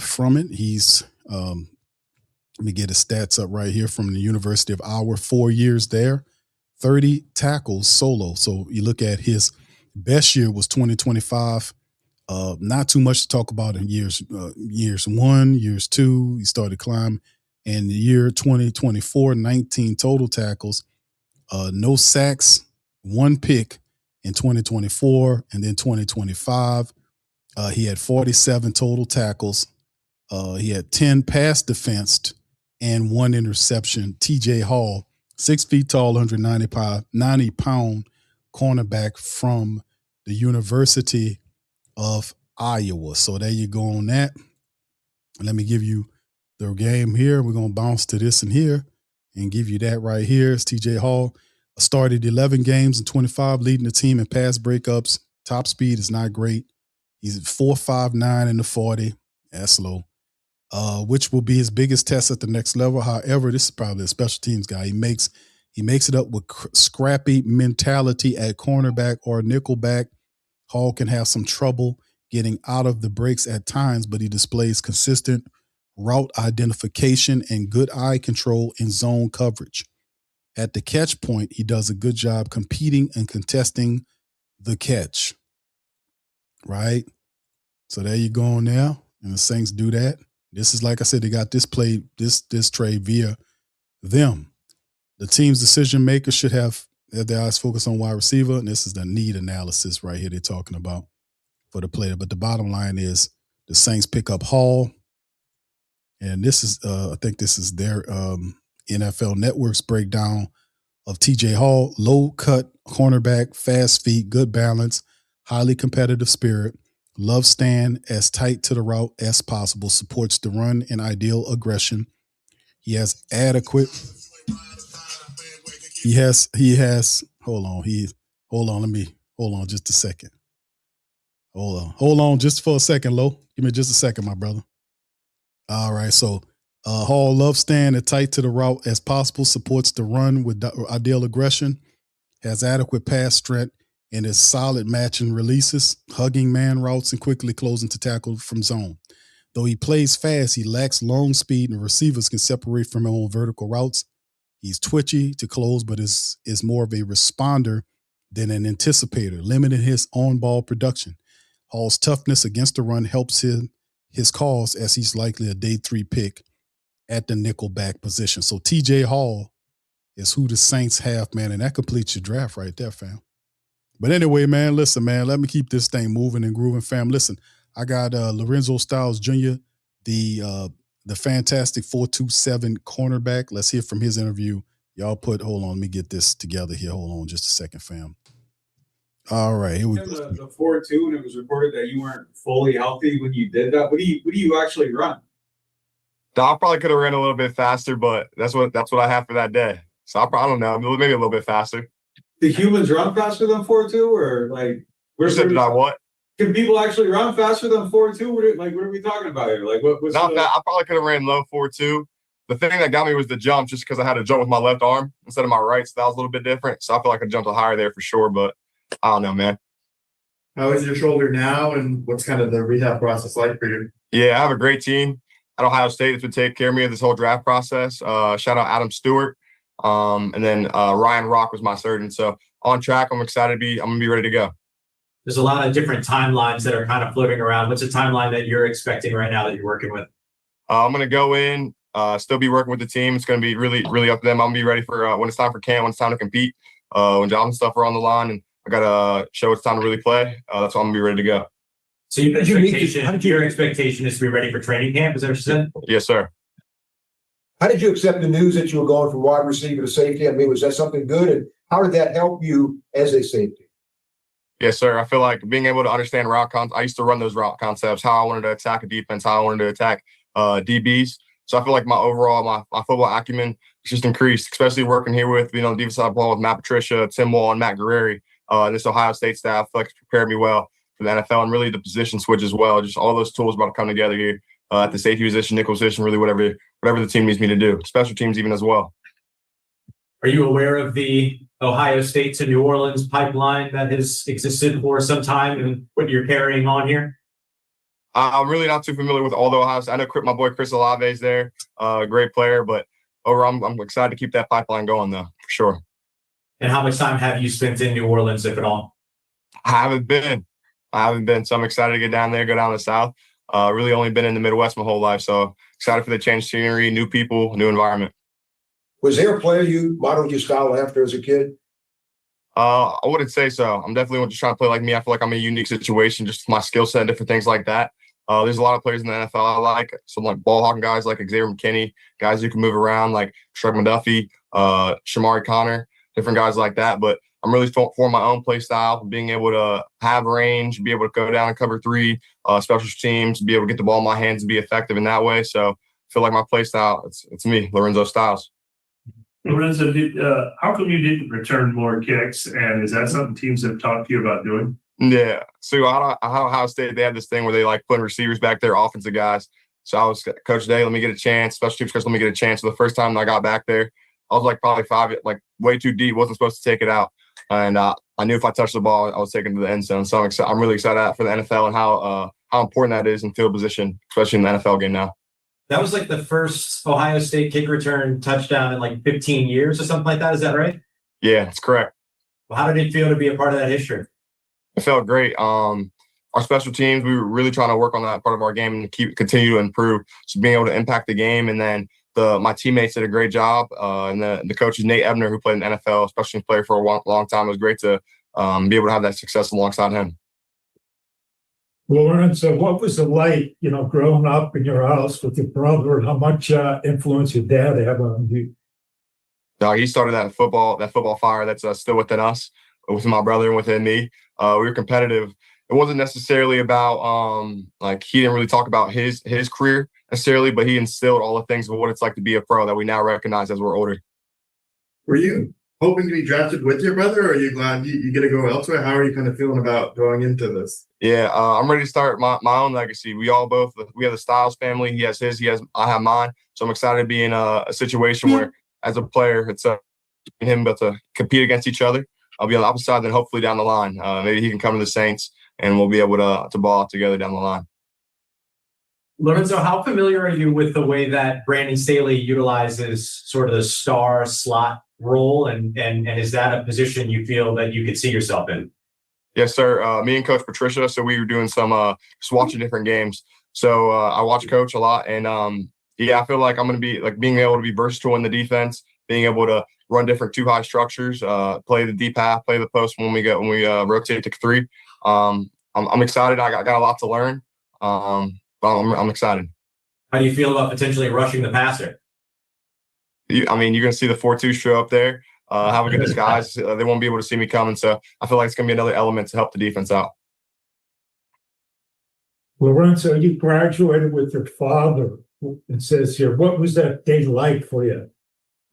From it, he's, let me get his stats up right here from the University of Iowa, 4 years there, 30 tackles solo. So you look at his best year was 2025. Not too much to talk about in years 1, years 2. He started climbing. In the year 2024, 19 total tackles, no sacks, 1 pick in 2024, and then 2025. He had 47 total tackles. He had 10 pass defensed and 1 interception. TJ Hall, 6 feet tall, 90 pound cornerback from the University of Iowa. So there you go on that. Let me give you the game here. We're going to bounce to this and here and give you that right here. It's TJ Hall. Started 11 games in 25, leading the team in pass breakups. Top speed is not great. He's at 4.59 in the 40. That's low. Which will be his biggest test at the next level. However, this is probably a special teams guy. He makes it up with scrappy mentality at cornerback or nickelback. Hall can have some trouble getting out of the breaks at times, but he displays consistent route identification and good eye control in zone coverage. At the catch point, he does a good job competing and contesting the catch. Right? So there you go on now. And the Saints do that. This is, like I said, they got this trade via them. The team's decision makers should have their eyes focus on wide receiver, and this is the need analysis right here they're talking about for the player. But the bottom line is the Saints pick up Hall, and this is I think this is their NFL Network's breakdown of TJ Hall. Low cut cornerback, fast feet, good balance, highly competitive spirit, love stand as tight to the route as possible, supports the run and ideal aggression. He has adequate. He has. Hold on just a second. Hold on just for a second, Lo. Give me just a second, my brother. All right, so Hall love stand as tight to the route as possible, supports the run with ideal aggression, has adequate pass strength, and is solid matching releases, hugging man routes, and quickly closing to tackle from zone. Though he plays fast, he lacks long speed, and receivers can separate from him on vertical routes. He's twitchy to close, but is more of a responder than an anticipator, limiting his on-ball production. Hall's toughness against the run helps his cause, as he's likely a day 3 pick at the nickelback position. So TJ Hall is who the Saints have, man, and that completes your draft right there, fam. But anyway, man, listen, man, let me keep this thing moving and grooving, fam. Listen, I got Lorenzo Styles Jr., the fantastic 4.27 cornerback. Let's hear from his interview. Y'all hold on, let me get this together here. Hold on just a second, fam. All right, here we go. The 4.2, and it was reported that you weren't fully healthy when you did that. What do you actually run? I probably could have ran a little bit faster, but that's what I have for that day. So I don't know, maybe a little bit faster. Do humans run faster than 4.2, or like? You said, did I what? Can people actually run faster than 4.2? What are we talking about here? Like, what's not that? I probably could have ran low 4.2. The thing that got me was the jump, just because I had to jump with my left arm instead of my right, so that was a little bit different. So I feel like I jumped a higher there for sure, but I don't know, man. How is your shoulder now, and what's kind of the rehab process like for you? Yeah, I have a great team at Ohio State that's been taking care of me this whole draft process. Shout out Adam Stewart, and then Ryan Rock was my surgeon. So on track, I'm excited I'm gonna be ready to go. There's a lot of different timelines that are kind of floating around. What's a timeline that you're expecting right now that you're working with? I'm gonna go in, still be working with the team. It's gonna be really, really up to them. I'm gonna be ready for when it's time for camp, when it's time to compete, when jobs and stuff are on the line, and I gotta show it's time to really play. That's why I'm gonna be ready to go. So your expectation is to be ready for training camp, is that what you said? Yes, sir. How did you accept the news that you were going from wide receiver to safety? I mean, was that something good? And how did that help you as a safety? Yes, sir. I feel like being able to understand route concepts. I used to run those route concepts, how I wanted to attack a defense, how I wanted to attack DBs. So I feel like my football acumen just increased, especially working here with, the defensive side ball with Matt Patricia, Tim Wall, and Matt Guerreri. This Ohio State staff, I feel like it's prepared me well for the NFL, and really the position switch as well. Just all those tools about to come together here at the safety position, nickel position, really whatever the team needs me to do, special teams even as well. Are you aware of the Ohio State to New Orleans pipeline that has existed for some time and what you're carrying on here? I'm really not too familiar with all the Ohio State. I know my boy Chris Olave is there, great player, but overall I'm excited to keep that pipeline going though, for sure. And how much time have you spent in New Orleans, if at all? I haven't been, so I'm excited to get down there, go down to the South. Really only been in the Midwest my whole life, so excited for the change of scenery, new people, new environment. Was there a player you modeled your style after as a kid? I wouldn't say so. I'm definitely just trying to play like me. I feel like I'm in a unique situation, just my skill set and different things like that. There's a lot of players in the NFL I like. Some like ball hawking guys like Xavier McKinney, guys who can move around like Shrug McDuffie, Shamari Connor, different guys like that. But I'm really for my own play style, being able to have range, be able to go down and cover 3, special teams, be able to get the ball in my hands and be effective in that way. So I feel like my play style, it's me, Lorenzo Styles. Lorenzo, how come you didn't return more kicks? And is that something teams have talked to you about doing? Yeah. So Ohio State, they have this thing where they like putting receivers back there, offensive guys. So I was Coach Day, let me get a chance. Special teams coach, let me get a chance. So the first time I got back there, I was like probably 5, like way too deep, wasn't supposed to take it out. And I knew if I touched the ball, I was taking to the end zone. So I'm really excited for the NFL and how important that is in field position, especially in the NFL game now. That was like the first Ohio State kick return touchdown in like 15 years or something like that. Is that right? Yeah, that's correct. Well, how did it feel to be a part of that history? It felt great. Our special teams, we were really trying to work on that part of our game and continue to improve. So being able to impact the game, and then my teammates did a great job, and the coach is Nate Ebner, who played in the NFL, special teams player for a long time. It was great to be able to have that success alongside him. Lorenzo, what was it like, growing up in your house with your brother, and how much influence your dad had on you? He started that football fire that's still within us, with my brother and within me. We were competitive. It wasn't necessarily about he didn't really talk about his career necessarily, but he instilled all the things of what it's like to be a pro that we now recognize as we're older. Were you hoping to be drafted with your brother, or are you glad you get to go elsewhere? How are you kind of feeling about going into this? Yeah, I'm ready to start my own legacy. We have the Styles family. He has his, I have mine. So I'm excited to be in a situation where, as a player, it's him but to compete against each other. I'll be on the opposite side, then hopefully down the line, maybe he can come to the Saints and we'll be able to ball out together down the line. Lorenzo, how familiar are you with the way that Brandon Staley utilizes sort of the star slot role, and is that a position you feel that you could see yourself in? Yes, sir. Me and Coach Patricia, so we were doing some just watching different games. So I watch Coach a lot, and I feel like I'm going to be being able to be versatile in the defense, being able to run different two high structures, play the deep half, play the post when we rotate to three. I'm excited. I got a lot to learn, but I'm excited. How do you feel about potentially rushing the passer? You're going to see the 4-2 show up there. Have a good disguise. They won't be able to see me coming. So I feel like it's going to be another element to help the defense out. Lorenzo, you graduated with your father. It says here, what was that day like for you?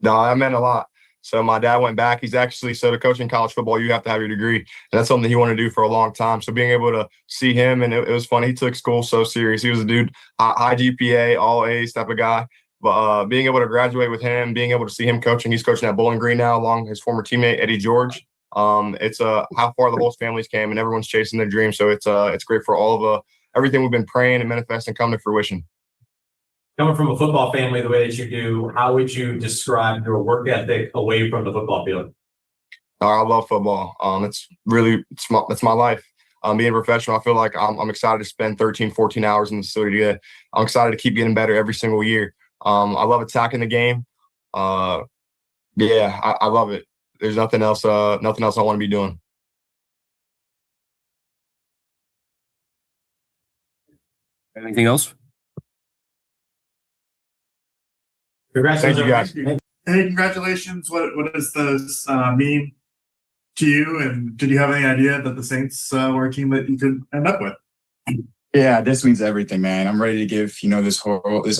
No, that meant a lot. So my dad went back. He's actually, so to coach in college football, you have to have your degree. And that's something he wanted to do for a long time. So being able to see him, and it was funny. He took school so serious. He was a dude, high GPA, all A's type of guy. But being able to graduate with him, being able to see him coaching, he's coaching at Bowling Green now along his former teammate, Eddie George. It's how far the whole families came, and everyone's chasing their dreams. So it's great for all of everything we've been praying and manifesting come to fruition. Coming from a football family the way that you do, how would you describe your work ethic away from the football field? I love football. It's my life. Being a professional, I feel like I'm excited to spend 13, 14 hours in the facility. I'm excited to keep getting better every single year. I love attacking the game. I love it. There's nothing else I want to be doing. Anything else? Congrats. Thank you, guys. Hey, congratulations. What does this mean to you? And did you have any idea that the Saints were a team that you could end up with? Yeah, this means everything, man. I'm ready to give, this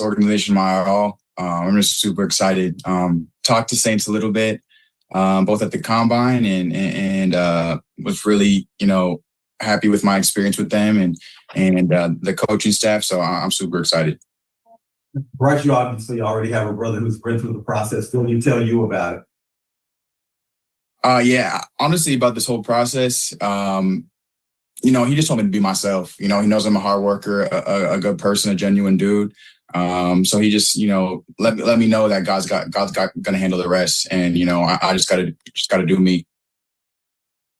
organization my all. I'm just super excited. Talked to Saints a little bit, both at the combine and was really, happy with my experience with them and the coaching staff. So I'm super excited. Bryce, you obviously already have a brother who's been through the process. What can you tell you about it? Yeah, honestly, about this whole process, he just told me to be myself. He knows I'm a hard worker, a good person, a genuine dude. So he just, let me know that God's gonna handle the rest, and I just gotta do me.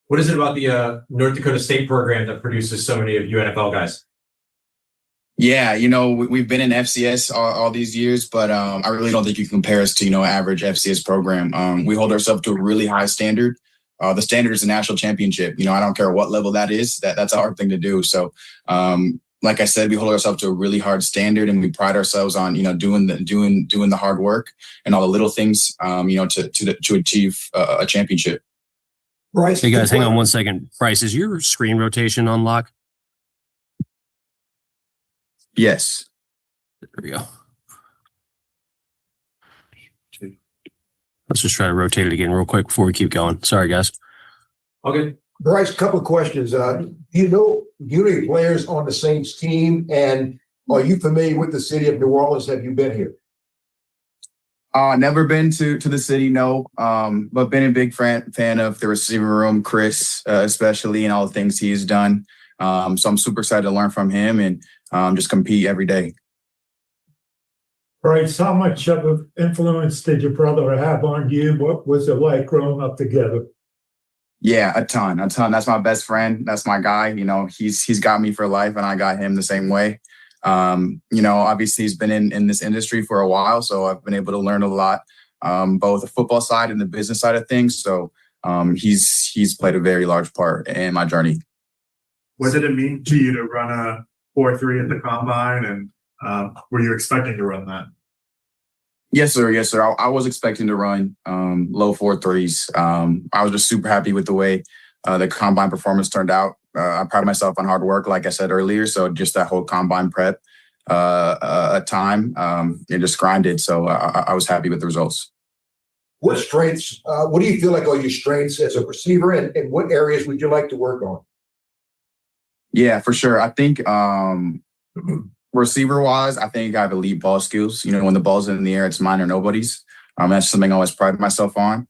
What is it about the North Dakota State program that produces so many of you NFL guys? Yeah, we've been in FCS all these years, but I really don't think you can compare us to average FCS program. We hold ourselves to a really high standard. The standard is a national championship. I don't care what level that is. That's a hard thing to do. So, like I said, we hold ourselves to a really hard standard, and we pride ourselves on doing the hard work and all the little things to achieve a championship. Bryce, hey guys, hang on one second. Bryce, is your screen rotation on lock? Yes. There we go. Let's just try to rotate it again real quick before we keep going. Sorry, guys. Okay. Bryce, a couple of questions. Do you know any players on the Saints team, and are you familiar with the city of New Orleans? Have you been here? Never been to the city, no. But been a big fan of the receiving room, Chris, especially, and all the things he's done. So I'm super excited to learn from him and just compete every day. Bryce, how much of an influence did your brother have on you? What was it like growing up together? Yeah, a ton. That's my best friend. That's my guy. He's got me for life, and I got him the same way. Obviously he's been in this industry for a while, so I've been able to learn a lot, both the football side and the business side of things. So he's played a very large part in my journey. What did it mean to you to run a 4.3 at the combine, and were you expecting to run that? Yes, sir. Yes, sir. I was expecting to run low 4.3s. I was just super happy with the way the combine performance turned out. I pride myself on hard work, like I said earlier. So just that whole combine prep time, just grinded. So I was happy with the results. What strengths, what do you feel like are your strengths as a receiver, and what areas would you like to work on? Yeah, for sure. I think receiver wise, I think I have elite ball skills. When the ball's in the air, it's mine or nobody's. That's something I always pride myself on.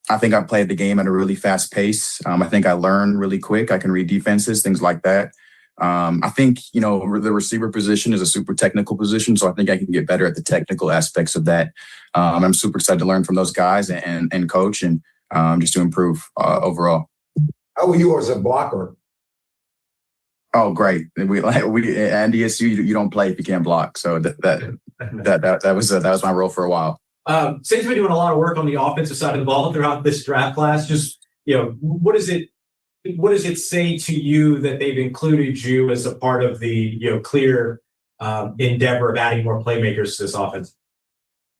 I think I played the game at a really fast pace. I think I learn really quick. I can read defenses, things like that. I think, the receiver position is a super technical position, so I think I can get better at the technical aspects of that. I'm super excited to learn from those guys and coach and just to improve overall. How are you as a blocker? Oh, great. We at NDSU, you don't play if you can't block. So that was my role for a while. Saints have been doing a lot of work on the offensive side of the ball throughout this draft class. Just, what does it say to you that they've included you as a part of the, clear endeavor of adding more playmakers to this offense?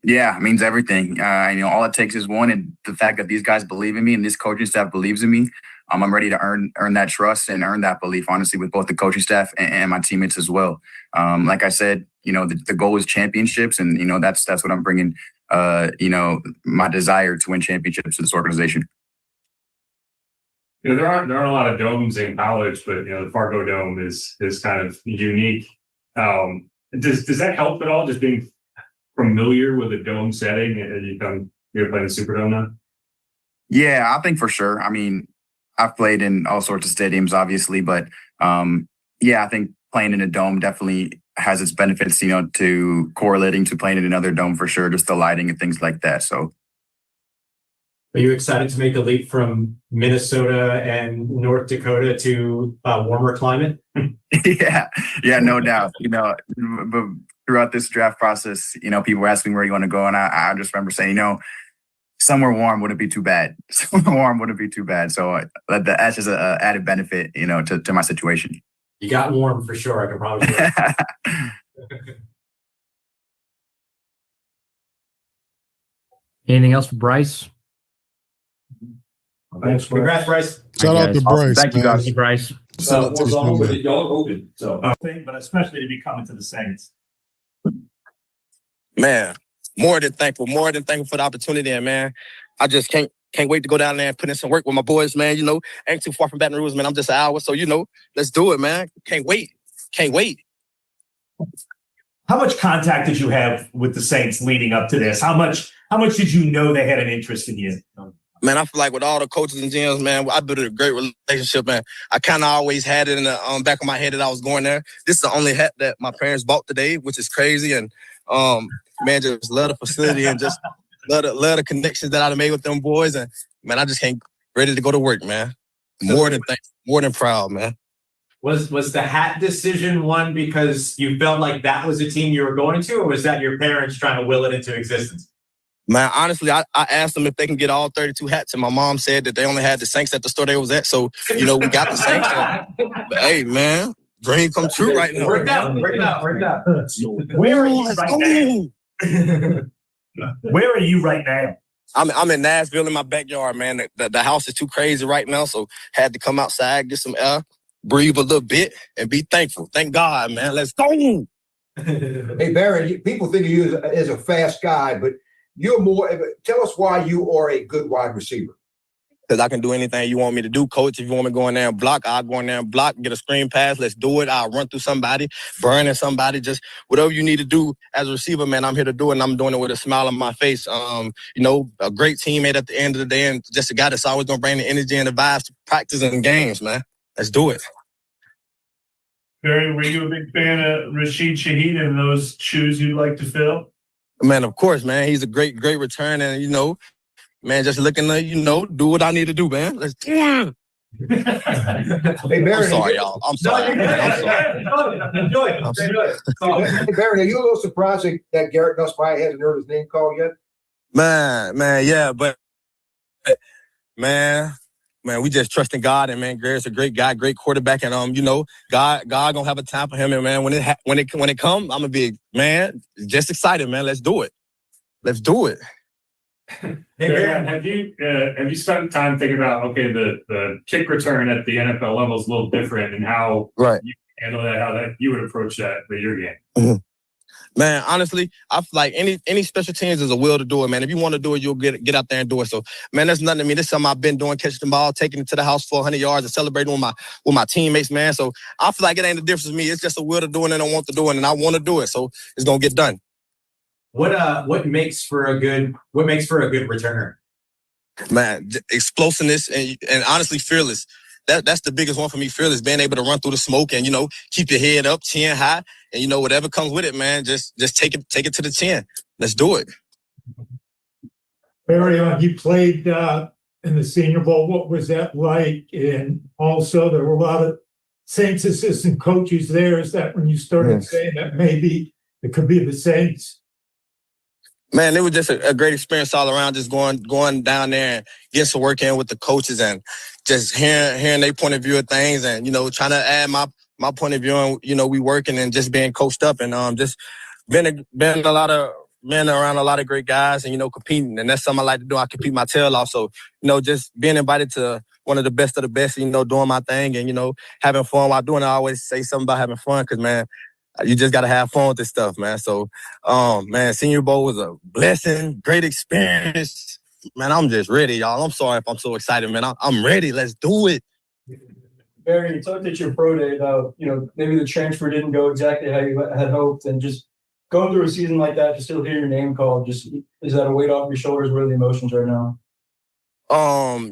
Yeah, it means everything. All it takes is one, and the fact that these guys believe in me and this coaching staff believes in me. I'm ready to earn that trust and earn that belief, honestly, with both the coaching staff and my teammates as well. Like I said, the goal is championships, and that's what I'm bringing. My desire to win championships to this organization. There aren't a lot of domes in college, but the Fargo Dome is kind of unique. Does that help at all? Just being familiar with a dome setting, and you're playing the Superdome now? Yeah, I think for sure. I mean, I've played in all sorts of stadiums, obviously, but I think playing in a dome definitely has its benefits, to correlating to playing in another dome for sure, just the lighting and things like that. So, are you excited to make a leap from Minnesota and North Dakota to a warmer climate? Yeah, no doubt. But throughout this draft process, people were asking where you want to go, and I just remember saying, somewhere warm wouldn't be too bad. So that's just an added benefit, to my situation. You got warm for sure. I can promise you. Anything else for Bryce? Thanks, congrats, Bryce. Shout out to Bryce. Thank you, guys. Bryce. Shout out to Y'all this are open. So But especially to be coming to the Saints. Man, more than thankful for the opportunity, and man, I just can't wait to go down there and put in some work with my boys, man. Ain't too far from Baton Rouge, man. I'm just an hour, so let's do it, man. Can't wait. How much contact did you have with the Saints leading up to this? How much did you know they had an interest in you? Man, I feel like with all the coaches and GMs, man, I built a great relationship, man. I kind of always had it in the back of my head that I was going there. This is the only hat that my parents bought today, which is crazy. And, man, just love the facility and just love the connections that I made with them boys. And, man, I just can't ready to go to work, man. More than proud, man. Was the hat decision one because you felt like that was a team you were going to, or was that your parents trying to will it into existence? Man, honestly, I asked them if they can get all 32 hats, and my mom said that they only had the Saints at the store they was at. So, we got the Saints. But, hey, man, dream come true right now. Worked out. Where are you right now? Where are you right now? I'm in Nashville in my backyard, man. The house is too crazy right now, so had to come outside, get some air, breathe a little bit, and be thankful. Thank God, man. Let's go. Hey, Barry, people think of you as a fast guy, but you're more. Tell us why you are a good wide receiver. Because I can do anything you want me to do, coach. If you want me to go in there and block, I'll go in there and block, get a screen pass. Let's do it. I'll run through somebody, burn at somebody. Just whatever you need to do as a receiver, man, I'm here to do it, and I'm doing it with a smile on my face. A great teammate at the end of the day, and just a guy that's always going to bring the energy and the vibes to practice and games, man. Let's do it. Barry, were you a big fan of Rashid Shaheed and those shoes you'd like to fill? Man, of course, man. He's a great return, and man, just looking to, do what I need to do, man. Let's do it. Hey, I'm Barion, sorry, y'all. I'm sorry. I'm sorry. Enjoy it. Enjoy it. Hey, Barion, are you a little surprised that Garrett Nussmeier hasn't heard his name called yet? Man, yeah, but man, we just trust in God, and man, Garrett's a great guy, great quarterback, and God gonna have a time for him, and man, when it comes, I'm gonna be just excited, man. Let's do it. Let's do it. Barion, have you spent time thinking about the kick return at the NFL level is a little different, and how you handle that, how that you would approach that with your game? Mm-hmm. Man, honestly, I feel like any special teams is a will to do it, man. If you want to do it, you'll get out there and do it. So, man, that's nothing to me. This is something I've been doing, catching the ball, taking it to the house for 100 yards and celebrating with my teammates, man. So I feel like it ain't the difference with me. It's just a will to do it, and I want to do it, and I want to do it. So it's gonna get done. What makes for a good returner? Man, explosiveness and honestly fearless. That's the biggest one for me. Fearless, being able to run through the smoke and keep your head up, chin high, and whatever comes with it, man. Just take it to the chin. Let's do it. Barion, you played in the Senior Bowl. What was that like? And also, there were a lot of Saints assistant coaches there. Is that when you started saying that maybe it could be the Saints? Man, it was just a great experience all around, just going down there and getting some work in with the coaches and just hearing their point of view of things and, trying to add my point of view and, we working and just being coached up and just been around a lot of great guys and, competing. And that's something I like to do. I compete my tail off. So, just being invited to one of the best, doing my thing and, having fun while doing it. I always say something about having fun because, man, you just got to have fun with this stuff, man. So, man, Senior Bowl was a blessing, great experience. Man, I'm just ready, y'all. I'm sorry if I'm so excited, man. I'm ready. Let's do it. Barry, you talked at your pro day about, maybe the transfer didn't go exactly how you had hoped, and just going through a season like that to still hear your name called, is that a weight off your shoulders? What are the emotions right now?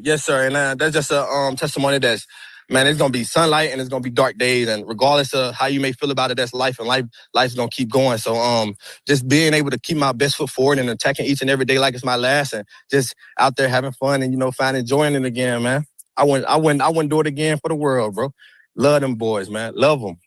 Yes, sir. And that's just a testimony that's, man, it's gonna be sunlight and it's gonna be dark days, and regardless of how you may feel about it, that's life, and life's gonna keep going. So just being able to keep my best foot forward and attacking each and every day like it's my last, and just out there having fun and enjoying it again, man. I wouldn't do it again for the world, bro. Love them boys, man. Love them.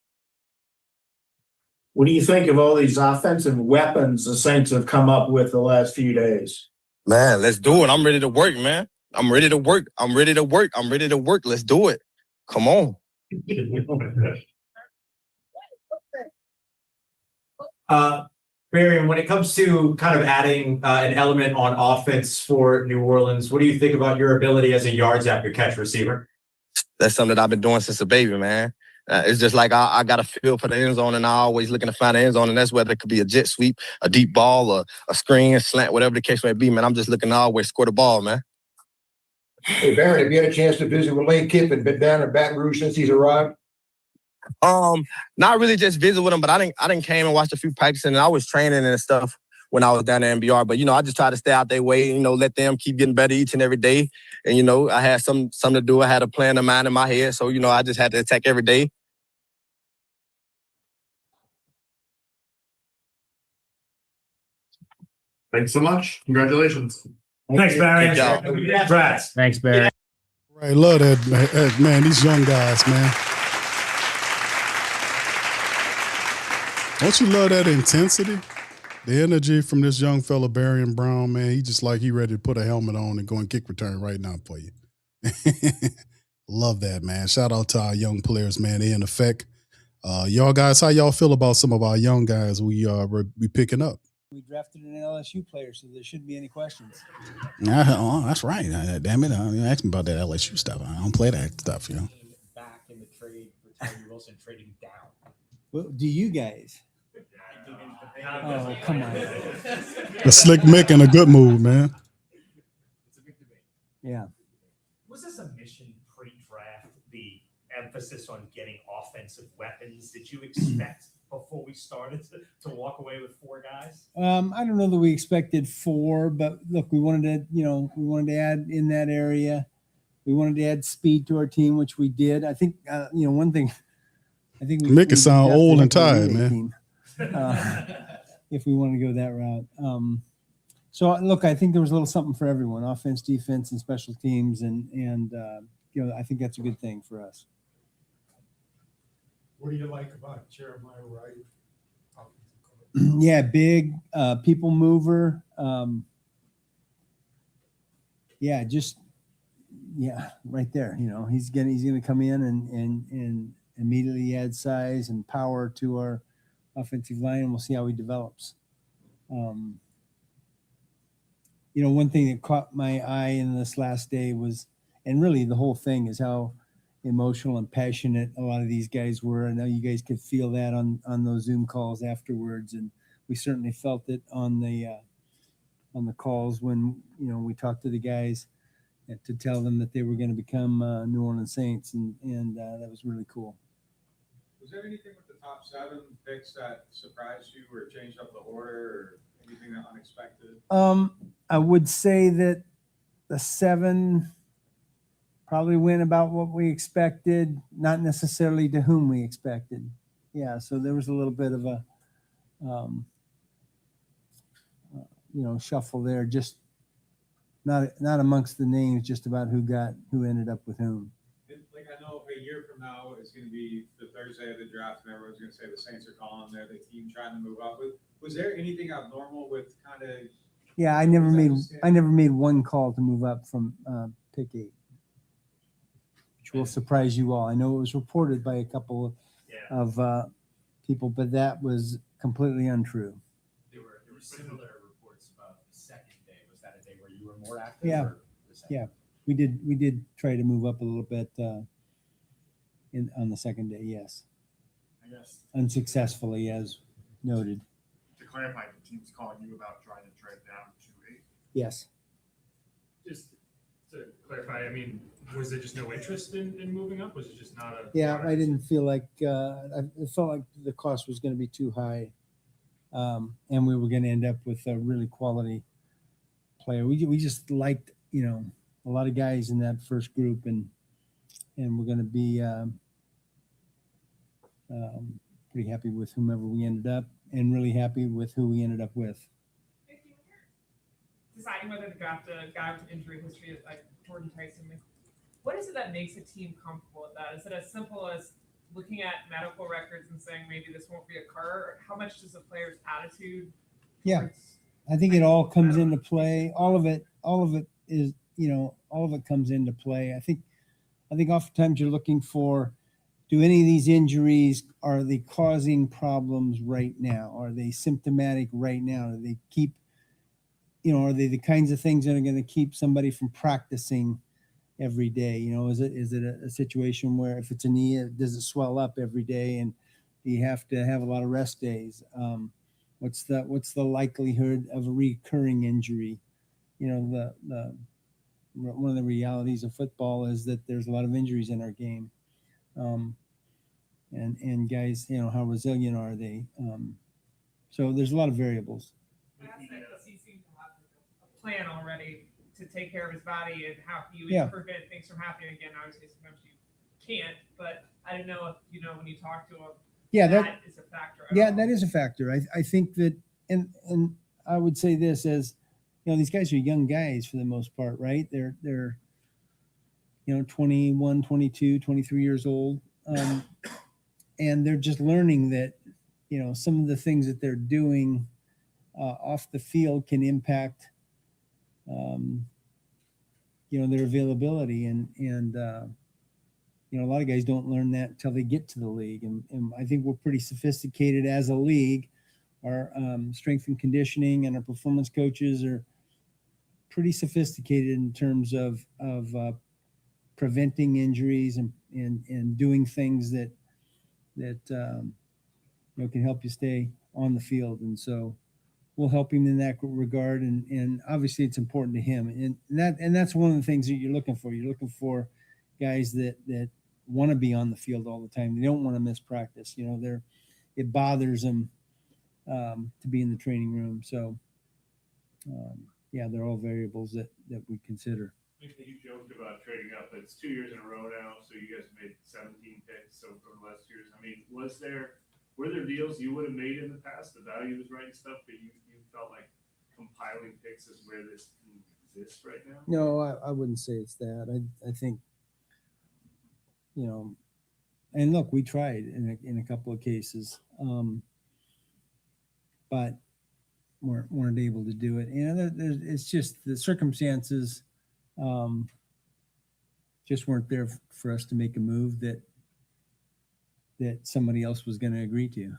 What do you think of all these offensive weapons the Saints have come up with the last few days? Man, let's do it. I'm ready to work, man. I'm ready to work. Let's do it. Come on. Barion, when it comes to kind of adding an element on offense for New Orleans, what do you think about your ability as a yards after catch receiver? That's something that I've been doing since a baby, man. It's just like I got a feel for the end zone, and I always looking to find the end zone, and that's whether it could be a jet sweep, a deep ball, or a screen, a slant, whatever the case may be, man. I'm just looking to always score the ball, man. Hey, Barion, have you had a chance to visit with Lane Kiffin, been down in Baton Rouge since he's arrived? Not really just visit with him, but I didn't came and watched a few practices, and I was training and stuff when I was down there in BR. But I just try to stay out their way, let them keep getting better each and every day. And I had something to do. I had a plan of mine in my head, so I just had to attack every day. Thanks so much. Congratulations. Thanks, Barry. Congrats. Thanks, Barry. Right, love that, man. These young guys, man. Don't you love that intensity? The energy from this young fella, Barion Brown, man. He just like he ready to put a helmet on and go and kick return right now for you. Love that, man. Shout out to our young players, man. They in effect. Y'all guys, how y'all feel about some of our young guys we picking up? We drafted an LSU player, so there shouldn't be any questions. That's right. Damn it. You asked me about that LSU stuff. I don't play that stuff, Back in the trade for Tyrie Wilson, trading down. Well, do you guys? Oh, come on. The slick Mick in a good mood, man. Yeah. Was this a mission pre-draft, the emphasis on getting offensive weapons? Did you expect before we started to walk away with 4 guys? I don't know that we expected 4, but look, we wanted to add in that area. We wanted to add speed to our team, which we did. I think, one thing. I think we make it sound old and tired, man. If we want to go that route. So look, I think there was a little something for everyone: offense, defense, and special teams, and I think that's a good thing for us. What do you like about Jeremiah Wright? Yeah, big people mover. Yeah, just right there. He's gonna come in and immediately add size and power to our offensive line, and we'll see how he develops. One thing that caught my eye in this last day was, and really the whole thing, is how emotional and passionate a lot of these guys were. I know you guys could feel that on those Zoom calls afterwards, and we certainly felt it on the calls when we talked to the guys to tell them that they were going to become New Orleans Saints, and that was really cool. Was there anything with the top 7 picks that surprised you or changed up the order or anything that unexpected? I would say that the 7 probably went about what we expected, not necessarily to whom we expected. Yeah, so there was a little bit of a shuffle there, just not amongst the names, just about who ended up with whom. Like, I know a year from now it's going to be the Thursday of the draft, and everyone's going to say the Saints are calling there, the team trying to move up. Was there anything abnormal with kind of? Yeah, I never made one call to move up from pick 8, which will surprise you all. I know it was reported by a couple of people, but that was completely untrue. There were similar reports about the second day. Was that a day where you were more active? Yeah, or the second? yeah, we did try to move up a little bit on the second day. Yes, I guess unsuccessfully, as noted. to clarify, the team's calling you about trying to trade down to 8. Yes. Just to clarify, I mean, was there just no interest in moving up? Was it just not a? Yeah, I didn't feel like I felt like the cost was going to be too high, and we were going to end up with a really quality player. We just liked a lot of guys in that first group, and we're going to be pretty happy with whomever we ended up, and really happy with who we ended up with. Deciding whether to draft a guy with an injury history like Jordan Tyson, what is it that makes a team comfortable with that? Is it as simple as looking at medical records and saying maybe this won't reoccur? Or how much does a player's attitude? Yeah, I think it all comes into play. All of it is, all of it comes into play. I think oftentimes you're looking for, do any of these injuries, are they causing problems right now? Are they symptomatic right now? Do they keep, are they the kinds of things that are going to keep somebody from practicing every day? Is it a situation where if it's a knee, does it swell up every day, and do you have to have a lot of rest days? What's the likelihood of a recurring injury? One of the realities of football is that there's a lot of injuries in our game, and guys, how resilient are they? So there's a lot of variables. He seemed to have a plan already to take care of his body and how he would prevent things from happening again. Obviously, sometimes you can't, but I don't know if when you talk to him. Yeah, that is a factor. That is a factor. I think that, and I would say this as, these guys are young guys for the most part, right? They're 21, 22, 23 years old. And they're just learning that, some of the things that they're doing off the field can impact, their availability. And a lot of guys don't learn that until they get to the league. And I think we're pretty sophisticated as a league. Our strength and conditioning and our performance coaches are pretty sophisticated in terms of preventing injuries and doing things that can help you stay on the field. And so we'll help him in that regard. And obviously it's important to him. And that's one of the things that you're looking for. You're looking for guys that want to be on the field all the time. They don't want to miss practice. It bothers them to be in the training room. So they're all variables that we consider. You joked about trading up. It's 2 years in a row now, so you guys made 17 picks over the last years. I mean, were there deals you would have made in the past? The value was right and stuff, but you felt like compiling picks is where this team exists right now? No, I wouldn't say it's that. I think you know, and look, we tried in a couple of cases, but weren't able to do it. And it's just the circumstances just weren't there for us to make a move that somebody else was going to agree to.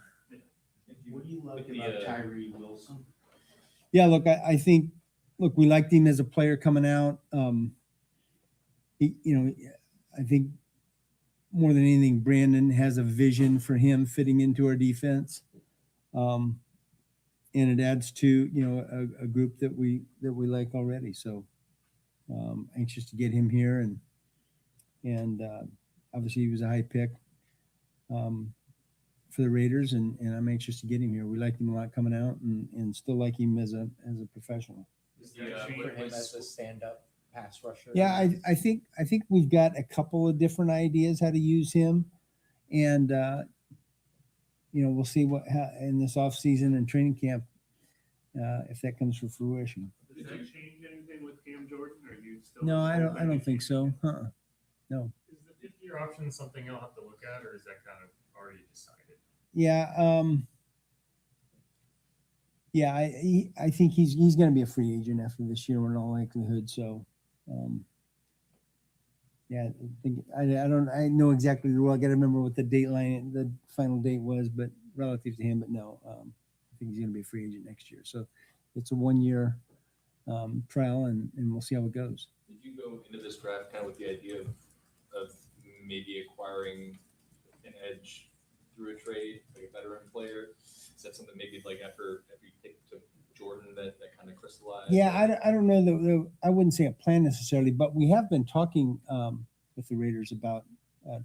What do you like about Tyrie Wilson? Yeah, look, I think, look, we liked him as a player coming out. I think more than anything, Brandon has a vision for him fitting into our defense. And it adds to, a group that we like already. So anxious to get him here, and obviously he was a high pick for the Raiders, and I'm anxious to get him here. We liked him a lot coming out, and still like him as a professional. For him as a stand-up pass rusher? Yeah, I think we've got a couple of different ideas how to use him, and we'll see what in this off season and training camp if that comes to fruition. Does that change anything with Cam Jordan, or are you still? No, I don't think so. No. Is the fifth-year option something you'll have to look at, or is that kind of already decided? Yeah. I think he's going to be a free agent after this year in all likelihood. So, I think I know exactly the rule. I got to remember what the final date was, but relative to him, but no, I think he's going to be a free agent next year. So it's a 1-year trial, and we'll see how it goes. Did you go into this draft kind of with the idea of maybe acquiring an edge through a trade, like a veteran player? Is that something maybe like after you take to Jordan that kind of crystallized? Yeah, I don't know that I wouldn't say a plan necessarily, but we have been talking with the Raiders about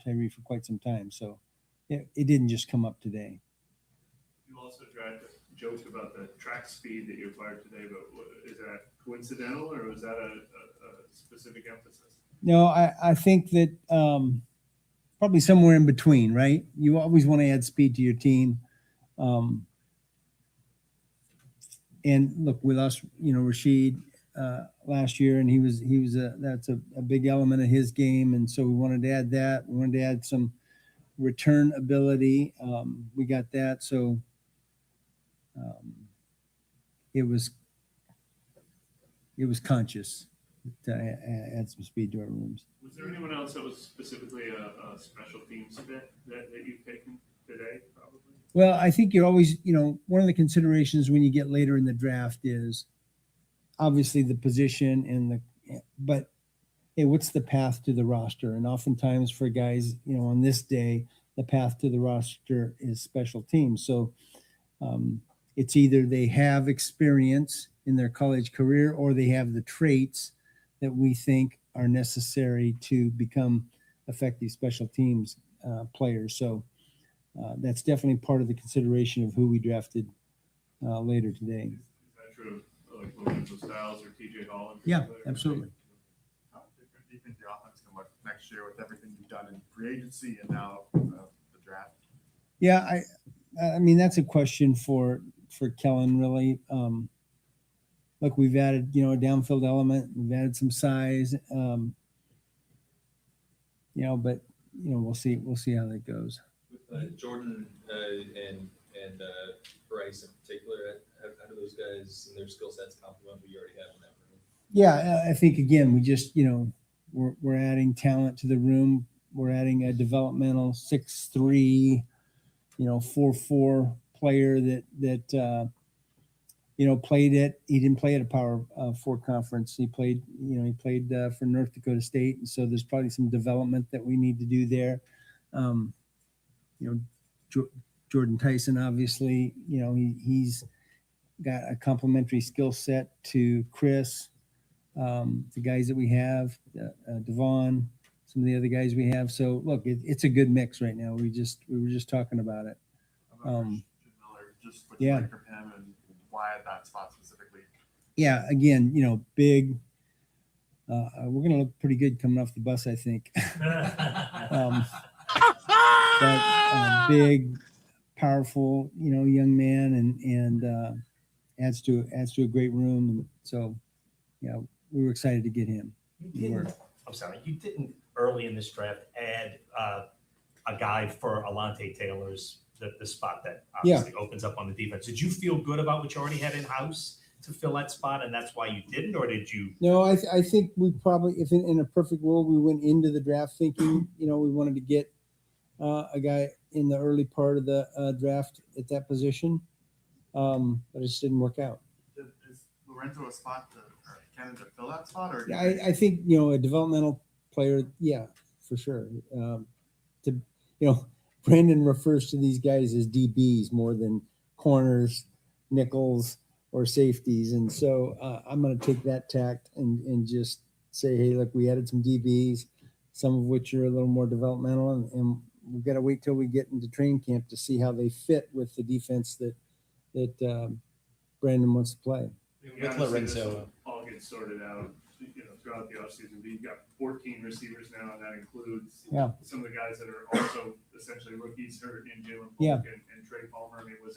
Tyrie for quite some time. So it didn't just come up today. You also tried to joke about the track speed that you acquired today, but is that coincidental, or was that a specific emphasis? No, I think that probably somewhere in between, right? You always want to add speed to your team. And look, we lost, Rashid last year, and he was that's a big element of his game. And so we wanted to add that. We wanted to add some return ability. We got that. So it was conscious to add some speed to our rooms. Was there anyone else that was specifically a special teams fit that you've taken today, probably? Well, I think you're always, one of the considerations when you get later in the draft is obviously the position but hey, what's the path to the roster? And oftentimes for guys, on this day, the path to the roster is special teams. So it's either they have experience in their college career or they have the traits that we think are necessary to become effective special teams players. So that's definitely part of the consideration of who we drafted later today. Is that true of like Lorenzo Styles or TJ Hall? Yeah, absolutely. How different do you think the offense can look next year with everything you've done in free agency and now the draft? Yeah, I mean that's a question for Kellen really. Look, we've added a downfield element. We've added some size. But we'll see how that goes. With Jordan and Bryce in particular, how do those guys and their skill sets complement what you already have in that room? Yeah, I think again we just we're adding talent to the room. We're adding a developmental 6'3", 4'4" player that played it. He didn't play at a Power 4 conference. He played for North Dakota State, and so there's probably some development that we need to do there. Jordan Tyson, obviously, he's got a complementary skill set to Chris, the guys that we have, Devon, some of the other guys we have. So look, it's a good mix right now. We were just talking about it. Just what you like from him and why at that spot specifically? Yeah, again, big. We're gonna look pretty good coming off the bus, I think. But big, powerful, young man, and adds to a great room. And so, we were excited to get him. I'm sorry, you didn't early in this draft, add a guy for Alante Taylor's the spot that obviously opens up on the defense. Did you feel good about what you already had in house to fill that spot, and that's why you didn't, or did you? No, I think we probably, if in a perfect world, we went into the draft thinking, we wanted to get a guy in the early part of the draft at that position, but it just didn't work out. Is Lorenzo a spot or candidate to fill that spot? Or Yeah, I think a developmental player, yeah, for sure. Brandon refers to these guys as DBs more than corners, nickels, or safeties, and so I'm going to take that tact and just say, hey, look, we added some DBs, some of which are a little more developmental, and we've got to wait till we get into training camp to see how they fit with the defense that Brandon wants to play. With Lorenzo, all gets sorted out, throughout the offseason. You've got 14 receivers now, and that includes some of the guys that are also essentially rookies hurt in Jalen Polk and Trey Palmer. I mean, was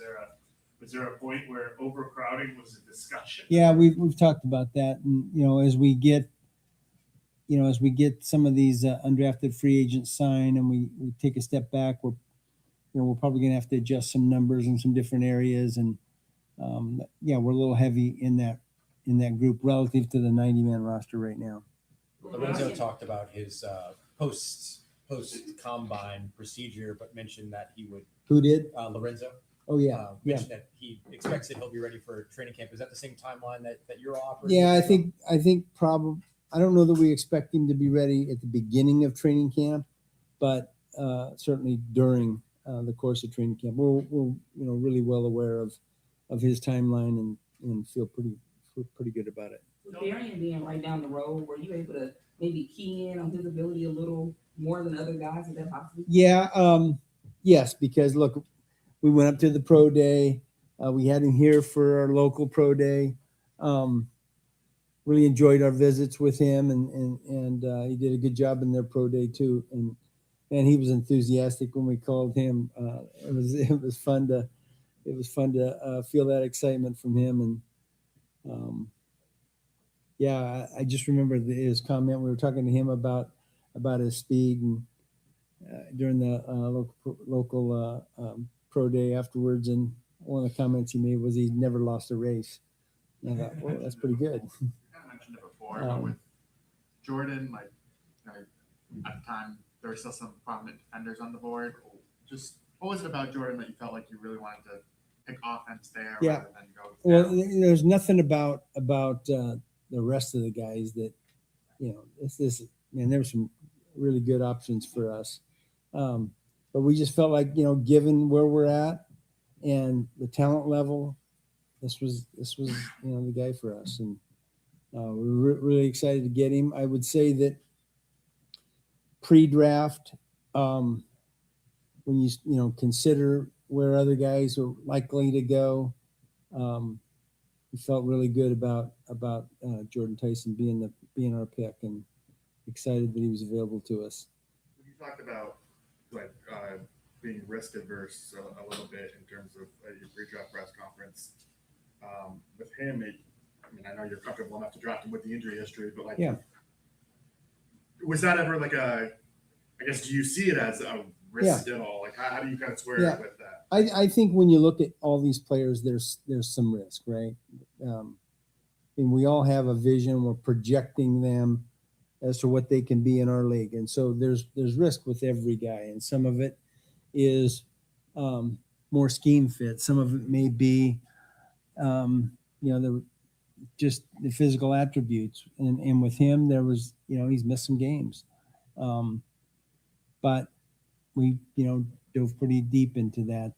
there a point where overcrowding was a discussion? Yeah, we've talked about that, and as we get some of these undrafted free agents signed, and we take a step back, we're probably going to have to adjust some numbers in some different areas, and we're a little heavy in that group relative to the 90-man roster right now. Lorenzo talked about his post combine procedure, but mentioned that he would. Who did? Lorenzo. Oh yeah. Mentioned that he expects that he'll be ready for training camp. Is that the same timeline that you're offering? Yeah, I think probably. I don't know that we expect him to be ready at the beginning of training camp, but certainly during the course of training camp, we're really well aware of his timeline and feel pretty good about it. With Barion being right down the road, were you able to maybe key in on his ability a little more than other guys? Is that possible? Yeah. Yes, because look, we went up to the pro day. We had him here for our local pro day. Really enjoyed our visits with him, and he did a good job in their pro day too. And he was enthusiastic when we called him. It was fun to feel that excitement from him. And I just remember his comment. We were talking to him about his speed, and during the local pro day afterwards, and one of the comments he made was he never lost a race. And I thought, well, that's pretty good. I mentioned it before, but with Jordan, at the time there were still some prominent defenders on the board. Just what was it about Jordan that you felt like you really wanted to pick offense there rather than go? Well, there's nothing about the rest of the guys that there were some really good options for us, but we just felt like given where we're at and the talent level, this was the guy for us, and we're really excited to get him. I would say that pre-draft, when you consider where other guys are likely to go, we felt really good about Jordan Tyson being our pick, and excited that he was available to us. You talked about being risk adverse a little bit in terms of your pre-draft press conference. With him, I know you're comfortable enough to draft him with the injury history, but was that ever I guess, do you see it as a risk at all? How do you kind of square it with that? I think when you look at all these players, there's some risk, right? And we all have a vision. We're projecting them as to what they can be in our league, and so there's risk with every guy, and some of it is more scheme fit. Some of it may be, just the physical attributes, and with him, there was, he's missed some games, but we, dove pretty deep into that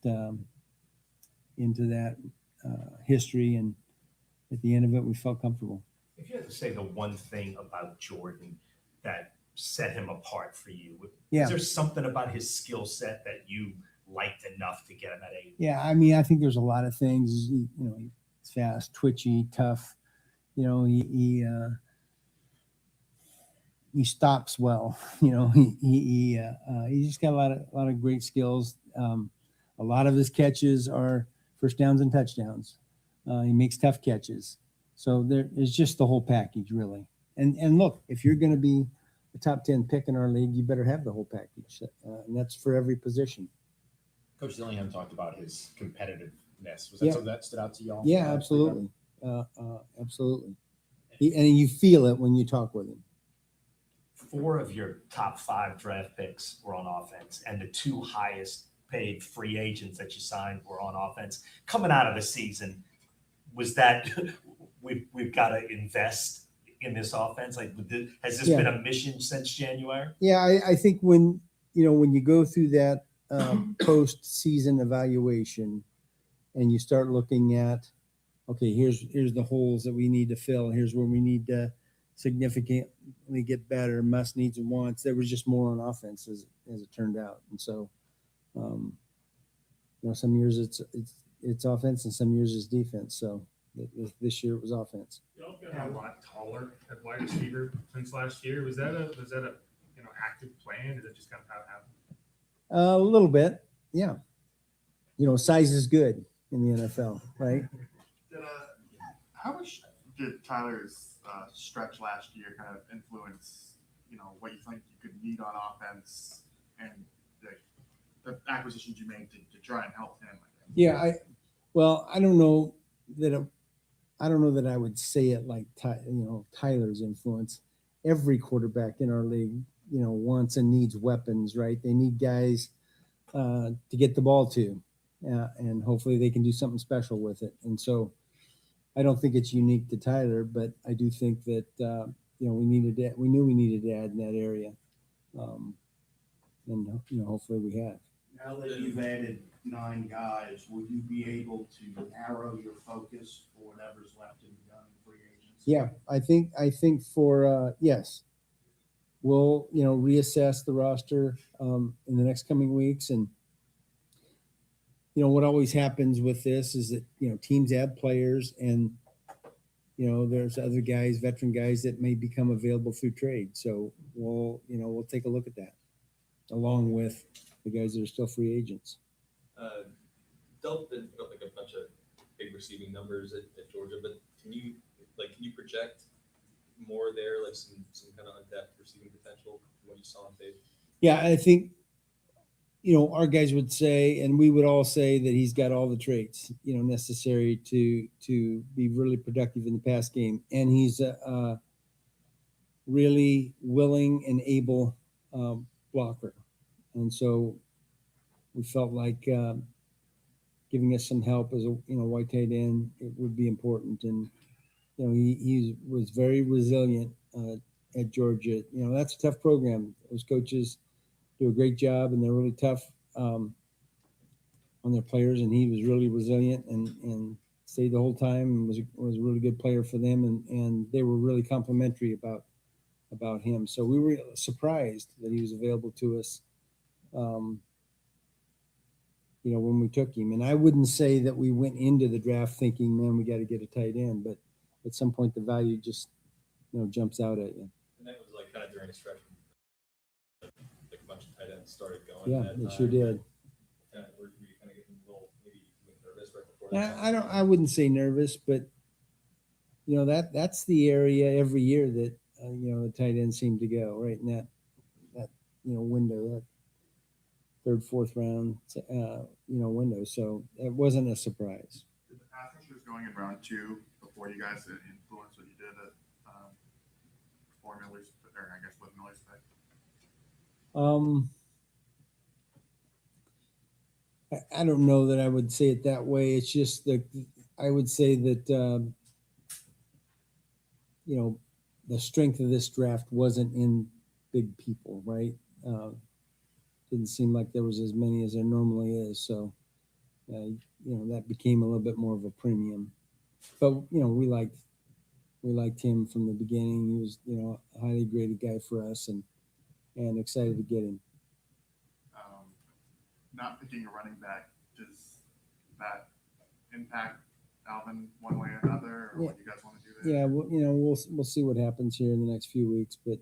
history, and at the end of it, we felt comfortable. If you had to say the one thing about Jordan that set him apart for you, is there something about his skill set that you liked enough to get him at a? Yeah, I think there's a lot of things. He's fast, twitchy, tough. He stops well. He just got a lot of great skills. A lot of his catches are first downs and touchdowns. He makes tough catches. So there's just the whole package, really. And look, if you're going to be a top 10 pick in our league, you better have the whole package. And that's for every position. Coach Dillingham talked about his competitiveness. Was that Yeah. something that stood out to y'all? Yeah, absolutely. Absolutely. And you feel it when you talk with him. 4 of your top 5 draft picks were on offense, and the 2 highest paid free agents that you signed were on offense. Coming out of the season, was that we've got to invest in this offense? Like, has this been a mission since January? Yeah, I think when you go through that post-season evaluation and you start looking at, okay, here's the holes that we need to fill. Here's where we need to significantly get better, must, needs, and wants. There was just more on offense as it turned out. And so, some years it's offense and some years it's defense. So this year it was offense. Y'all got a lot taller at wide receiver since last year. Was that a active plan? Is it just kind of how it happened? A little bit, yeah. Size is good in the NFL, right? How much did Tyler's stretch last year kind of influence, what you think you could need on offense and the acquisitions you made to try and help him? Yeah, I don't know that I would say it like Tyler's influence. Every quarterback in our league, wants and needs weapons, right? They need guys to get the ball to, and hopefully they can do something special with it. And so, I don't think it's unique to Tyler, but I do think that we knew we needed to add in that area, and hopefully we have. Now that you've added 9 guys, will you be able to narrow your focus for whatever's left in the gun in free agency? Yeah, I think for yes, we'll reassess the roster in the next coming weeks, and what always happens with this is that teams add players, and there's other guys, veteran guys that may become available through trade. So we'll take a look at that along with the guys that are still free agents. Delp didn't put up like a bunch of big receiving numbers at Georgia, but can you project more there, like some kind of untapped receiving potential from what you saw on tape? Yeah, I think our guys would say, and we would all say, that he's got all the traits necessary to be really productive in the pass game, and he's a really willing and able blocker. And so we felt like giving us some help as a white tight end, it would be important. And he was very resilient at Georgia. That's a tough program. Those coaches do a great job, and they're really tough on their players. And he was really resilient and stayed the whole time, and was a really good player for them. And they were really complimentary about him. So we were surprised that he was available to us. When we took him. And I wouldn't say that we went into the draft thinking, man, we got to get a tight end, but at some point the value just, jumps out at you. And that was like kind of during a stretch, like a bunch of tight ends started going. Yeah, they sure did. Were you kind of getting a little maybe nervous right before that? I wouldn't say nervous, but that's the area every year that the tight ends seem to go right in that window, that 3rd, 4th round window. So it wasn't a surprise. Did the pass rushers going in round 2 before you guys influence what you did at Miller's, or I guess with Miller's pick? I don't know that I would say it that way. It's just that I would say that the strength of this draft wasn't in big people, right? Didn't seem like there was as many as there normally is. So, that became a little bit more of a premium. But, we liked him from the beginning. He was, a highly graded guy for us, and excited to get him. Not picking a running back, does that impact Alvin one way or another, or what do you guys want to do there? Yeah, we'll see what happens here in the next few weeks, but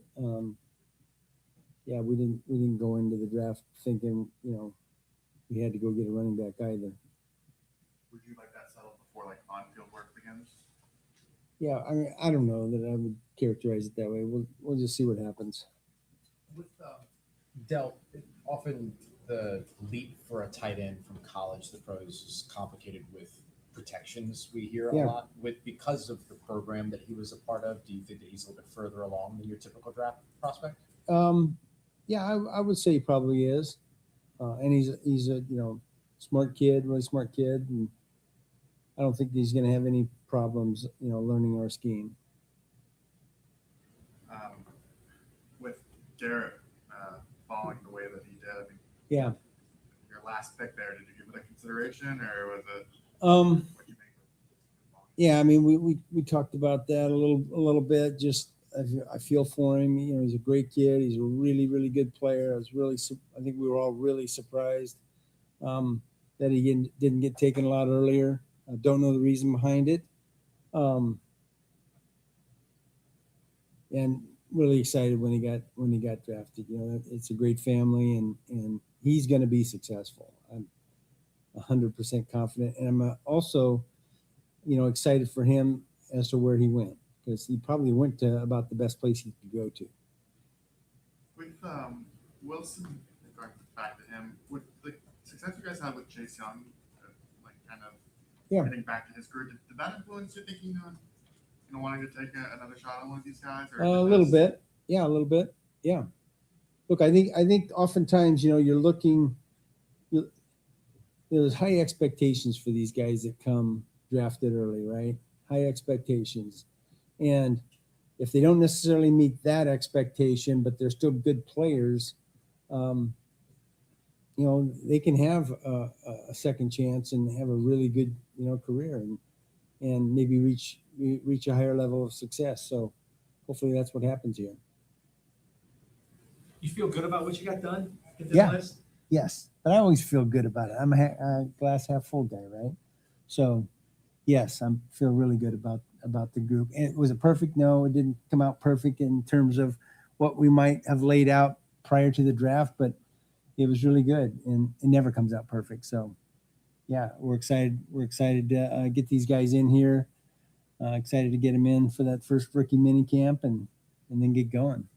yeah, we didn't go into the draft thinking we had to go get a running back either. Would you like that settled before on-field work begins? Yeah, I mean, I don't know that I would characterize it that way. We'll just see what happens. With Del, often the leap for a tight end from college to the pros is complicated with protections. We hear a Yeah. lot because of the program that he was a part of. Do you think that he's a little bit further along than your typical draft prospect? Yeah, I would say he probably is, and he's a smart kid, really smart kid, and I don't think he's going to have any problems learning our scheme. With Garrett falling the way that he did, I mean, Yeah. your last pick there, did you give it a consideration, or was it? Yeah, I mean, we talked about that a little bit. Just I feel for him. He's a great kid. He's a really, really good player. I think we were all really surprised that he didn't get taken a lot earlier. I don't know the reason behind it. And really excited when he got drafted. It's a great family, and he's going to be successful. I'm 100% confident, and I'm also excited for him as to where he went, because he probably went to about the best place he could go to. With Wilson, going back to him, with the success you guys had with Chase Young, getting back to his career, did that influence your thinking on wanting to take another shot on one of these guys? Or A little bit, yeah, a little bit, yeah. Look, I think oftentimes you're looking. There's high expectations for these guys that come drafted early, right? High expectations. And if they don't necessarily meet that expectation, but they're still good players, they can have a second chance and have a really good, career and maybe reach a higher level of success. So hopefully that's what happens here. You feel good about what you got done at this Yeah. list? Yes, but I always feel good about it. I'm a glass half full guy, right? So, yes, I feel really good about the group. And was it perfect? No, it didn't come out perfect in terms of what we might have laid out prior to the draft, but it was really good, and it never comes out perfect. So, yeah, we're excited. We're excited to get these guys in here. Excited to get them in for that first rookie mini camp and then get going.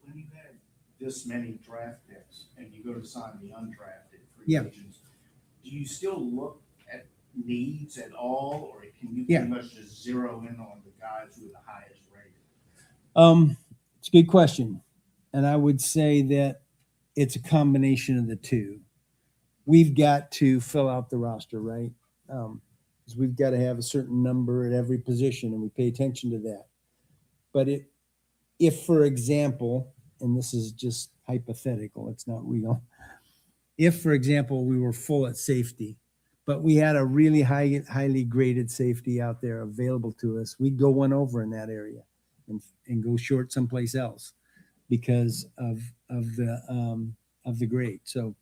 When you have this many draft picks and you go to sign the undrafted free Yeah. agents, do you still look at needs at all, or can you Yeah. pretty much just zero in on the guys who are the highest rated? It's a good question, and I would say that it's a combination of the two. We've got to fill out the roster, right? Because we've got to have a certain number at every position, and we pay attention to that. But if, for example, and this is just hypothetical, it's not real. If, for example, we were full at safety, but we had a really highly graded safety out there available to us, we'd go one over in that area and go short someplace else because of the grade. So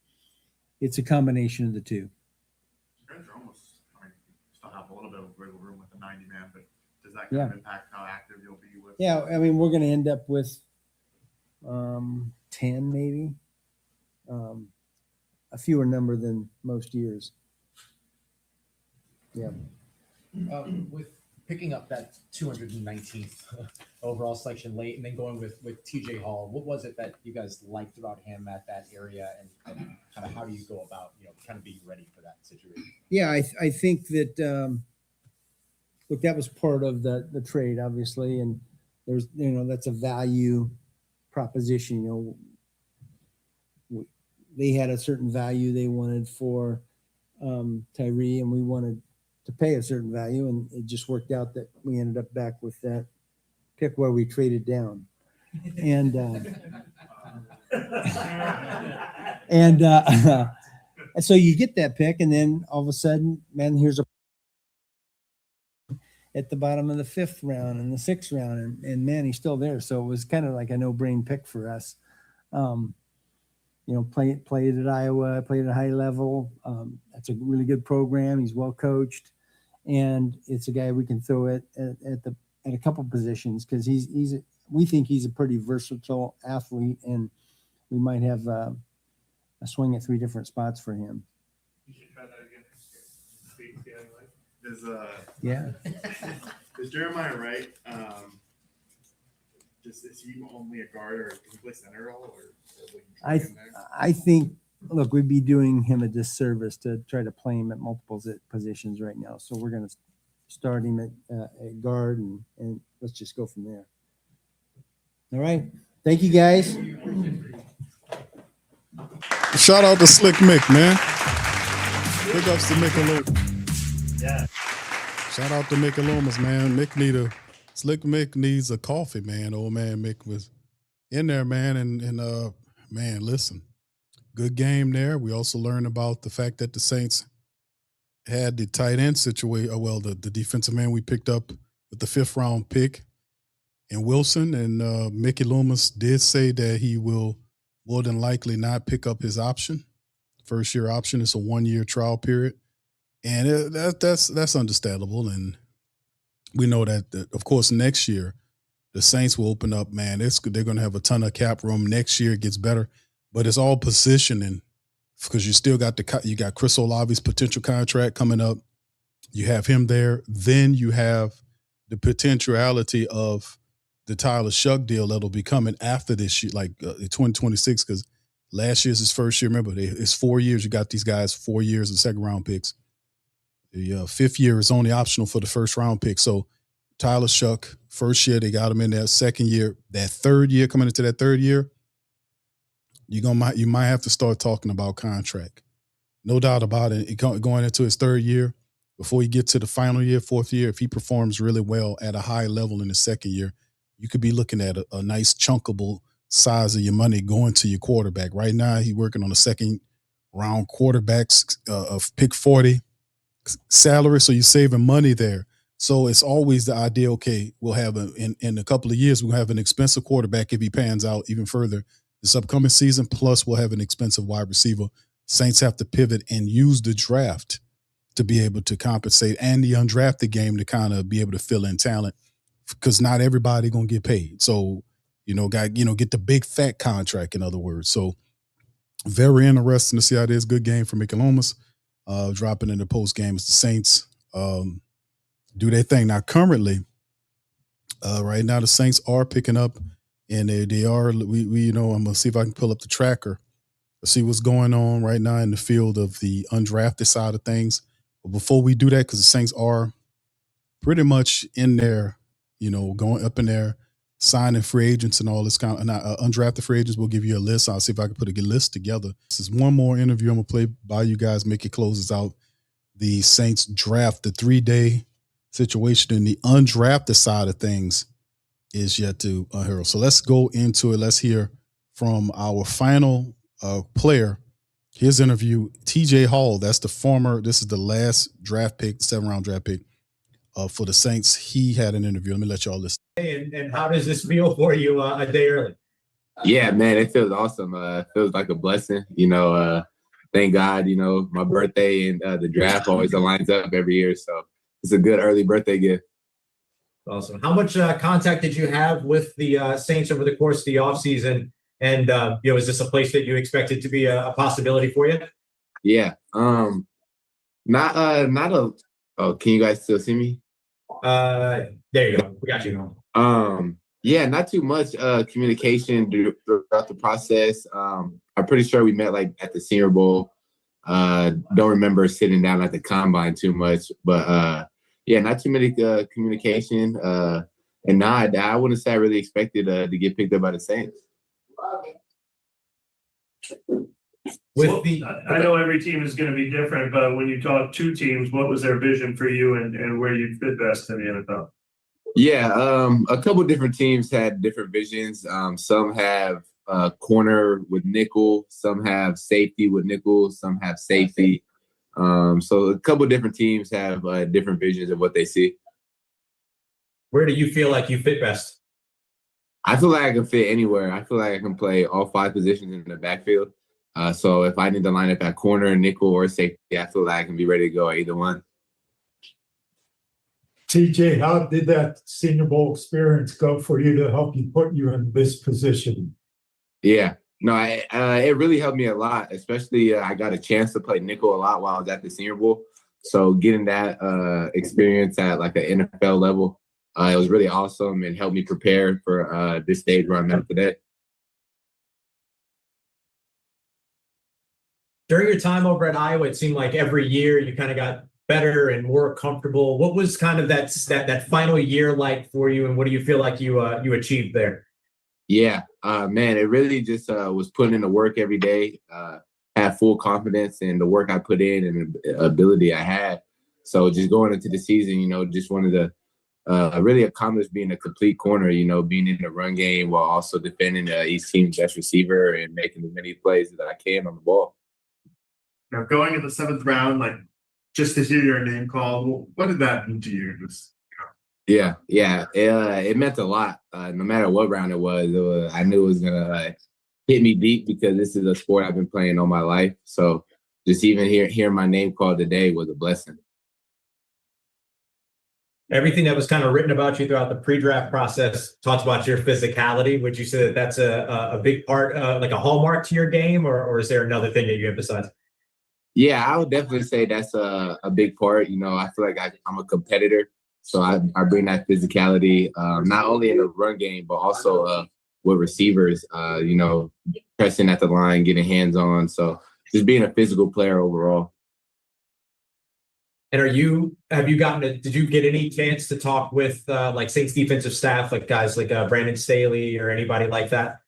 it's a combination of the two. You guys are almost, still have a little bit of wiggle room with the 90-man, but does that kind of impact how active you'll be with? Yeah, I mean, we're going to end up with 10 maybe, a fewer number than most years. Yeah. With picking up that 219th overall selection late and then going with TJ Hall, what was it that you guys liked about him at that area, and kind of how do you go about kind of being ready for that situation? Yeah, I think that look, that was part of the trade, obviously, and there's that's a value proposition. They had a certain value they wanted for Tyrie, and we wanted to pay a certain value, and it just worked out that we ended up back with that pick where we traded down, and so you get that pick, and then all of a sudden, man, here's at the bottom of the 5th round and the 6th round, and man, he's still there. So it was kind of like a no-brain pick for us. Played at Iowa, played at a high level. That's a really good program. He's well coached, and it's a guy we can throw at a couple positions because we think he's a pretty versatile athlete, and we might have a swing at 3 different spots for him. You should try that again. Is Yeah. Is Jeremiah Wright Just is he only a guard, or can he play center at all, or will you I try him there? I think, look, we'd be doing him a disservice to try to play him at multiple positions right now. So we're going to start him at guard, and let's just go from there. All right. Thank you, guys. Shout out to Slick Mick, man. Big ups to Mick Loomis. Yeah. Shout out to Mick Loomis, man. Slick Mick needs a coffee, man. Old man Mick was in there, man. And man, listen, good game there. We also learned about the fact that the Saints had the tight end situation. Well, the defensive man we picked up with the 5th round pick in Wilson. And Mickey Loomis did say that he will more than likely not pick up his option. First year option. It's a 1-year trial period. And that's understandable. And we know that, of course, next year, the Saints will open up, man. They're going to have a ton of cap room. Next year it gets better. But it's all positioning because you still got you got Chris Olave's potential contract coming up. You have him there. Then you have the potentiality of the Tyler Shuck deal that'll be coming after this year, like 2026, because last year's his first year. Remember, it's 4 years. You got these guys 4 years of 2nd round picks. The 5th year is only optional for the 1st round pick. So Tyler Shuck, first year, they got him in there. 2nd year, that 3rd year, coming into that 3rd year, you might have to start talking about contract. No doubt about it. Going into his 3rd year, before you get to the final year, 4th year, if he performs really well at a high level in the 2nd year, you could be looking at a nice chunkable size of your money going to your quarterback. Right now, he's working on a 2nd round quarterbacks of pick 40 salary, so you're saving money there. So it's always the idea, okay, we'll have in a couple of years, we'll have an expensive quarterback if he pans out even further this upcoming season, plus we'll have an expensive wide receiver. Saints have to pivot and use the draft to be able to compensate and the undrafted game to kind of be able to fill in talent because not everybody going to get paid. So, get the big fat contract, in other words. So very interesting to see how it is. Good game for Mickey Loomis. Dropping in the post game as the Saints do their thing. Now, currently, right now, the Saints are picking up, and they are. I'm gonna see if I can pull up the tracker, see what's going on right now in the field of the undrafted side of things. But before we do that, because the Saints are pretty much in there, going up in there, signing free agents and all this kind of undrafted free agents. We'll give you a list. I'll see if I can put a list together. This is one more interview I'm gonna play by you guys. Mickey closes out the Saints draft. The 3-day situation in the undrafted side of things is yet to hear. So let's go into it. Let's hear from our final player. His interview, TJ Hall. This is the last draft pick, 7th round draft pick for the Saints. He had an interview. Let me let y'all listen. And how does this feel for you a day early? Yeah, man, it feels awesome. It feels like a blessing. Thank God, my birthday and the draft always aligns up every year. So it's a good early birthday gift. Awesome. How much contact did you have with the Saints over the course of the offseason? And, is this a place that you expected to be a possibility for you? Yeah. Oh, can you guys still see me? There you go. We got you now. Yeah, not too much communication throughout the process. I'm pretty sure we met like at the Senior Bowl. Don't remember sitting down at the combine too much, but yeah, not too many communication. And I wouldn't say I really expected to get picked up by the Saints. I know every team is going to be different, but when you talk 2 teams, what was their vision for you and where you fit best in the NFL? Yeah, a couple different teams had different visions. Some have corner with nickel, some have safety with nickel, some have safety. So a couple different teams have different visions of what they see. Where do you feel like you fit best? I feel like I can fit anywhere. I feel like I can play all 5 positions in the backfield. So if I need to line up at corner, nickel, or safety, I feel like I can be ready to go at either one. TJ, how did that Senior Bowl experience go for you to help you put you in this position? Yeah, no, it really helped me a lot, especially I got a chance to play nickel a lot while I was at the Senior Bowl. So getting that experience at like an NFL level It was really awesome and helped me prepare for this stage where I'm at today. During your time over at Iowa, it seemed like every year you kind of got better and more comfortable. What was kind of that final year like for you, and what do you feel like you achieved there? Yeah, man, it really just was putting in the work every day. Had full confidence in the work I put in and the ability I had. So just going into the season, you know, just wanted to really accomplish being a complete corner, you know, being in the run game while also defending each team's best receiver and making as many plays that I can on the ball. Now, going in the 7th round, like just to hear your name called, what did that mean to you? Yeah. It meant a lot. No matter what round it was, I knew it was gonna hit me deep because this is a sport I've been playing all my life. So just even hearing my name called today was a blessing. Everything that was kind of written about you throughout the pre-draft process talks about your physicality. Would you say that that's a big part, like a hallmark to your game, or is there another thing that you emphasize? Yeah, I would definitely say that's a big part. You know, I feel like I'm a competitor, so I bring that physicality, not only in the run game, but also with receivers, you know, pressing at the line, getting hands on. So just being a physical player overall. And did you get any chance to talk with like Saints defensive staff, like guys like Brandon Staley or anybody like that?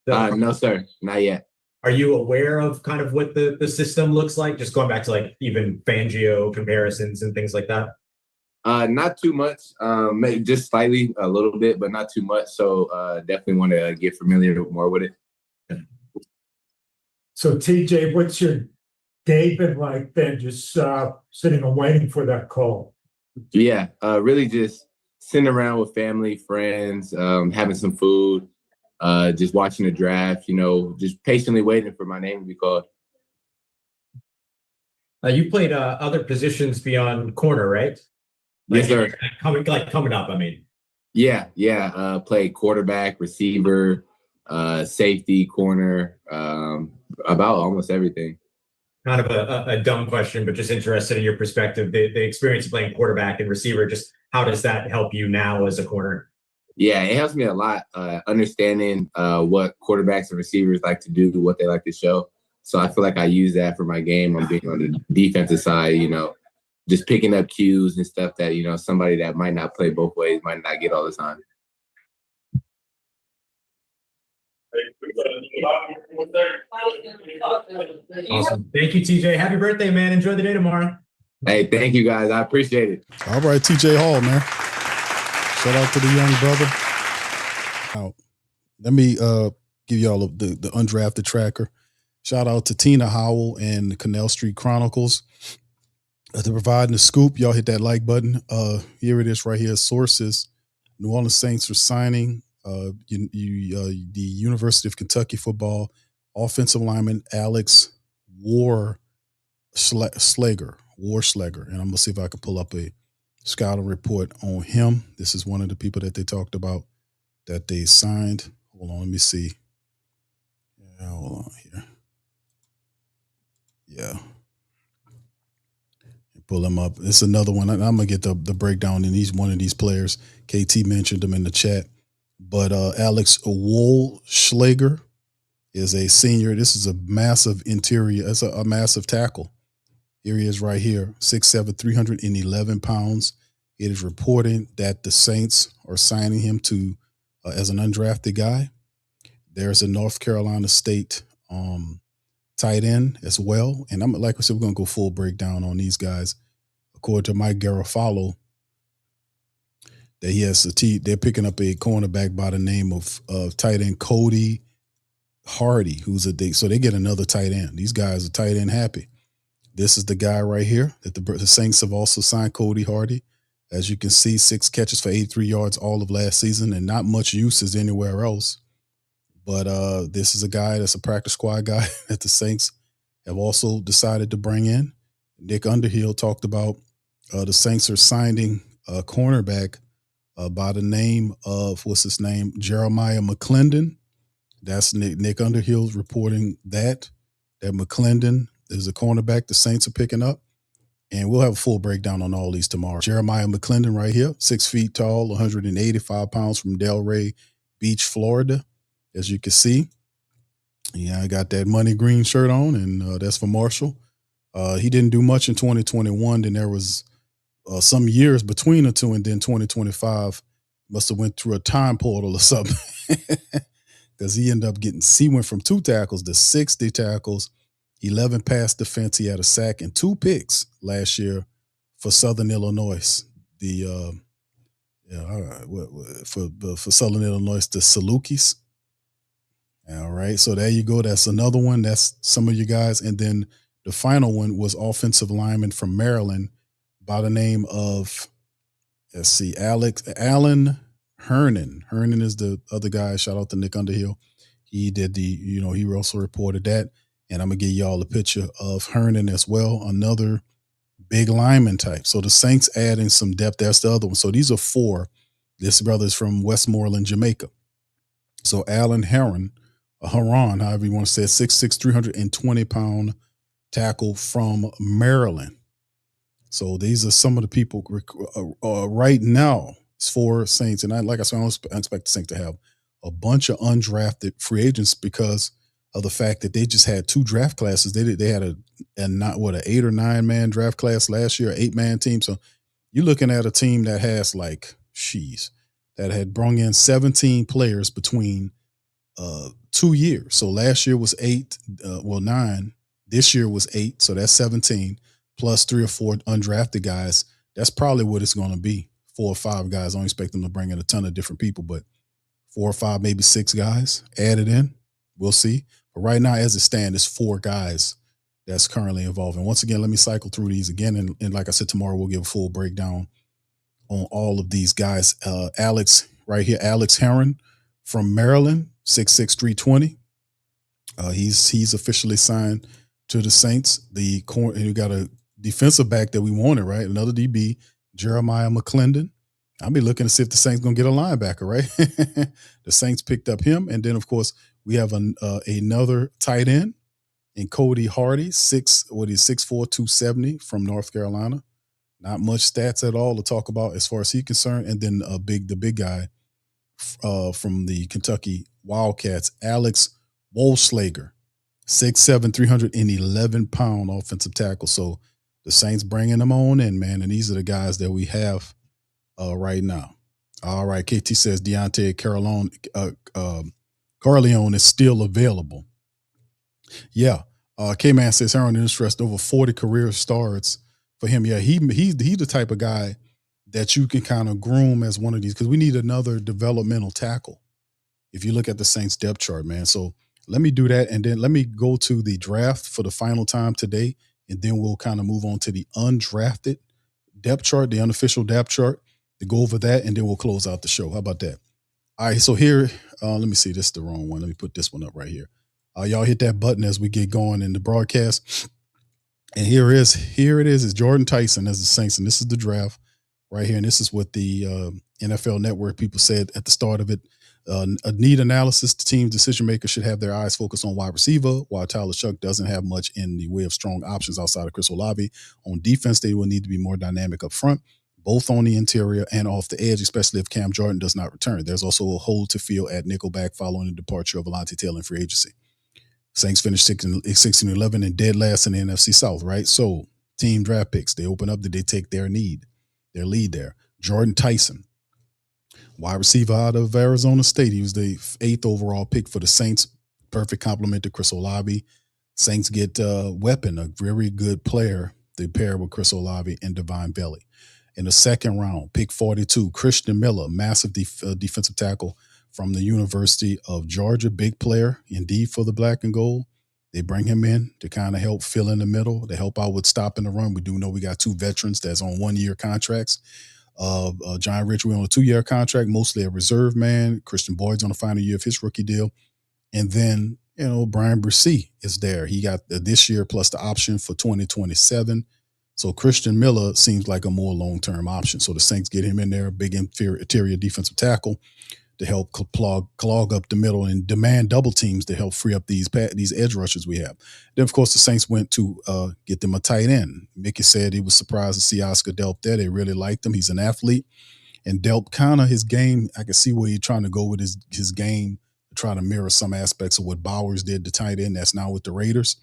No, sir, not yet. Are you aware of kind of what the system looks like? Just going back to like even Fangio comparisons and things like that? Not too much, maybe just slightly a little bit, but not too much. So definitely want to get familiar more with it. So TJ, what's your day been like then, just sitting and waiting for that call? Yeah, really just sitting around with family, friends, having some food, just watching the draft, you know, just patiently waiting for my name to be called. You played other positions beyond corner, right? Yes, sir. Coming up, I mean. Yeah. Played quarterback, receiver, safety, corner, about almost everything. Kind of a dumb question, but just interested in your perspective. The experience of playing quarterback and receiver, just how does that help you now as a corner? Yeah, it helps me a lot, understanding what quarterbacks and receivers like to do, what they like to show. So I feel like I use that for my game on being on the defensive side, you know, just picking up cues and stuff that, you know, somebody that might not play both ways might not get all the time. Awesome. Thank you, TJ. Happy birthday, man. Enjoy the day tomorrow. Hey, thank you, guys. I appreciate it. All right, TJ Hall, man. Shout out to the young brother. Now, let me give y'all the undrafted tracker. Shout out to Tina Howell and the Canal Street Chronicles. To providing the scoop, y'all hit that like button. Here it is right here. Sources. New Orleans Saints are signing the University of Kentucky football offensive lineman Alex Warschlager. And I'm going to see if I can pull up a scouting report on him. This is one of the people that they talked about that they signed. Hold on, let me see. Yeah, hold on here. Yeah. Pull him up. It's another one. I'm gonna get the breakdown in one of these players. KT mentioned him in the chat. But Alex Warschlager is a senior. This is a massive interior. It's a massive tackle. Here he is right here, 6'7", 311 pounds. It is reporting that the Saints are signing him to as an undrafted guy. There's a North Carolina State tight end as well. And I'm like I said, we're going to go full breakdown on these guys. According to Mike Garofalo, that he has they're picking up a cornerback by the name of tight end Cody Hardy, so they get another tight end. These guys are tight end happy. This is the guy right here that the Saints have also signed, Cody Hardy. As you can see, 6 catches for 83 yards all of last season, and not much usage anywhere else. But this is a guy that's a practice squad guy that the Saints have also decided to bring in. Nick Underhill talked about the Saints are signing a cornerback by the name of, Jeremiah McClendon. That's Nick Underhill reporting that McClendon is a cornerback the Saints are picking up. And we'll have a full breakdown on all these tomorrow. Jeremiah McClendon right here, 6 feet tall, 185 pounds from Delray Beach, Florida. As you can see, I got that money green shirt on, and that's for Marshall. He didn't do much in 2021. Then there was some years between the two, and then 2025 must have went through a time portal or something because he ended up he went from 2 tackles to 60 tackles, 11 pass defense. He had a sack and 2 picks last year for Southern Illinois. For Southern Illinois, the Salukis. All right, so there you go. That's another one. That's some of you guys. And then the final one was offensive lineman from Maryland by the name of, let's see, Alan Hernan. Hernan is the other guy. Shout out to Nick Underhill. He did he also reported that. And I'm going to give y'all a picture of Hernan as well, another big lineman type. So the Saints adding some depth. That's the other one. So these are 4. This brother is from Westmoreland, Jamaica. So Alan Heron, however you want to say it, 6'6", 320-pound tackle from Maryland. So these are some of the people right now. It's 4 Saints, and I expect the Saints to have a bunch of undrafted free agents because of the fact that they just had 2 draft classes. They had an 8 or 9 man draft class last year, 8-man team. So you're looking at a team that has that had brung in 17 players between 2 years. So last year was 9. This year was 8. So that's 17 plus 3 or 4 undrafted guys. That's probably what it's going to be. 4 or 5 guys. I don't expect them to bring in a ton of different people, but 4 or 5, maybe 6 guys added in. We'll see. But right now, as it stands, it's 4 guys that's currently involved. And once again, let me cycle through these again. And like I said, tomorrow we'll give a full breakdown on all of these guys. Alex Heron from Maryland, 6'6", 320. He's officially signed to the Saints. You got a defensive back that we wanted, right? Another DB, Jeremiah McClendon. I'll be looking to see if the Saints gonna get a linebacker, right? The Saints picked up him, and then of course we have another tight end in Cody Hardy, 6'4", 270 from North Carolina. Not much stats at all to talk about as far as he's concerned. And then the big guy from the Kentucky Wildcats, Alex Wolfslager, 6'7", 311-pound offensive tackle. So the Saints bringing them on in, man, and these are the guys that we have right now. All right, KT says Deontay Carleone is still available. Yeah, K-Man says Heron interested over 40 career starts for him. Yeah, he's the type of guy that you can kind of groom as one of these because we need another developmental tackle. If you look at the Saints depth chart, man. So let me do that, and then let me go to the draft for the final time today, and then we'll kind of move on to the undrafted depth chart, the unofficial depth chart, to go over that, and then we'll close out the show. How about that? All right, so here, let me see. This is the wrong one. Let me put this one up right here. Y'all hit that button as we get going in the broadcast. And here it is. It's Jordan Tyson as the Saints, and this is the draft right here. And this is what the NFL Network people said at the start of it. A need analysis, the team's decision makers should have their eyes focused on wide receiver, while Tyler Shuck doesn't have much in the way of strong options outside of Chris Olave. On defense, they will need to be more dynamic up front, both on the interior and off the edge, especially if Cam Jordan does not return. There's also a hole to fill at nickelback following the departure of Alontae Taylor in free agency. Saints finished 16-11 and dead last in the NFC South, right? So team draft picks, they open up, did they take their lead there? Jordan Tyson, wide receiver out of Arizona State. He was the 8th overall pick for the Saints. Perfect complement to Chris Olave. Saints get Weapon, a very good player. They pair with Chris Olave and Devine Belly. In the 2nd round, pick 42, Christian Miller, massive defensive tackle from the University of Georgia. Big player, indeed, for the black and gold. They bring him in to kind of help fill in the middle, to help out with stopping the run. We do know we got 2 veterans that's on 1-year contracts. John Ridgeway on a 2-year contract, mostly a reserve man. Christian Boyd's on the final year of his rookie deal. And then, Brian Bresee is there. He got this year plus the option for 2027. So Christian Miller seems like a more long-term option. So the Saints get him in there, big interior defensive tackle. to help clog up the middle and demand double teams to help free up these edge rushers we have. Then, of course, the Saints went to get them a tight end. Mickey said he was surprised to see Oscar Delp there. They really liked him. He's an athlete. And Delp kind of his game, I can see where he's trying to go with his game to try to mirror some aspects of what Bowers did to tight end that's now with the Raiders.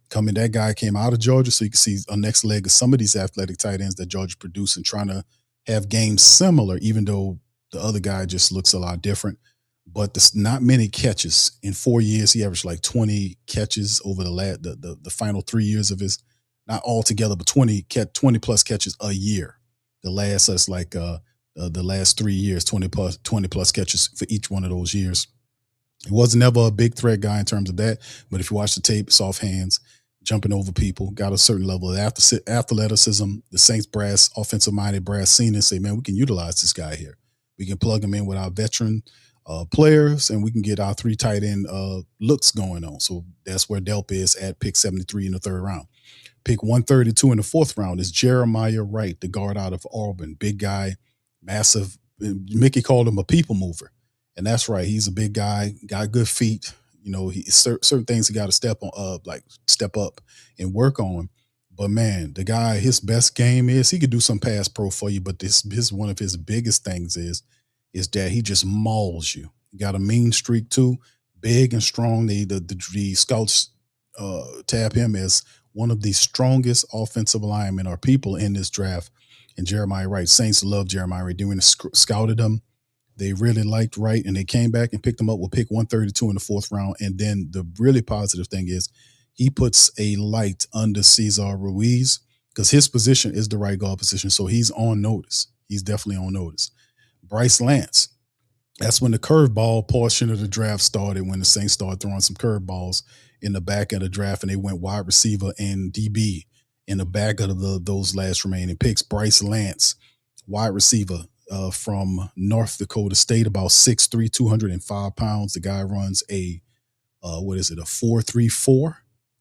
That guy came out of Georgia, so you can see a next leg of some of these athletic tight ends that Georgia produced and trying to have games similar, even though the other guy just looks a lot different. But there's not many catches. In 4 years, he averaged like 20 catches over the final 3 years of his, not all together, but 20 plus catches a year. The last, that's like the last 3 years, 20 plus catches for each one of those years. He wasn't never a big threat guy in terms of that, but if you watch the tape, soft hands, jumping over people, got a certain level of athleticism. The Saints brass, offensive-minded brass seen and say, man, we can utilize this guy here. We can plug him in with our veteran players, and we can get our 3 tight end looks going on. So that's where Delp is at pick 73 in the 3rd round. Pick 132 in the 4th round is Jeremiah Wright, the guard out of Auburn. Big guy, massive. Mickey called him a people mover. And that's right. He's a big guy, got good feet. You know, certain things he got to step up and work on. But man, the guy, his best game is he could do some pass pro for you, but this one of his biggest things is that he just mauls you. He got a mean streak too, big and strong. The scouts tab him as one of the strongest offensive linemen or people in this draft. And Jeremiah Wright, Saints love Jeremiah Wright. They went and scouted him. They really liked Wright, and they came back and picked him up with pick 132 in the 4th round. And then the really positive thing is he puts a light under Cesar Ruiz because his position is the right guard position. So he's on notice. He's definitely on notice. Bryce Lance, that's when the curveball portion of the draft started, when the Saints started throwing some curveballs in the back of the draft, and they went wide receiver and DB in the back of those last remaining picks. Bryce Lance, wide receiver, from North Dakota State, about 6'3", 205 pounds. The guy runs a 4.34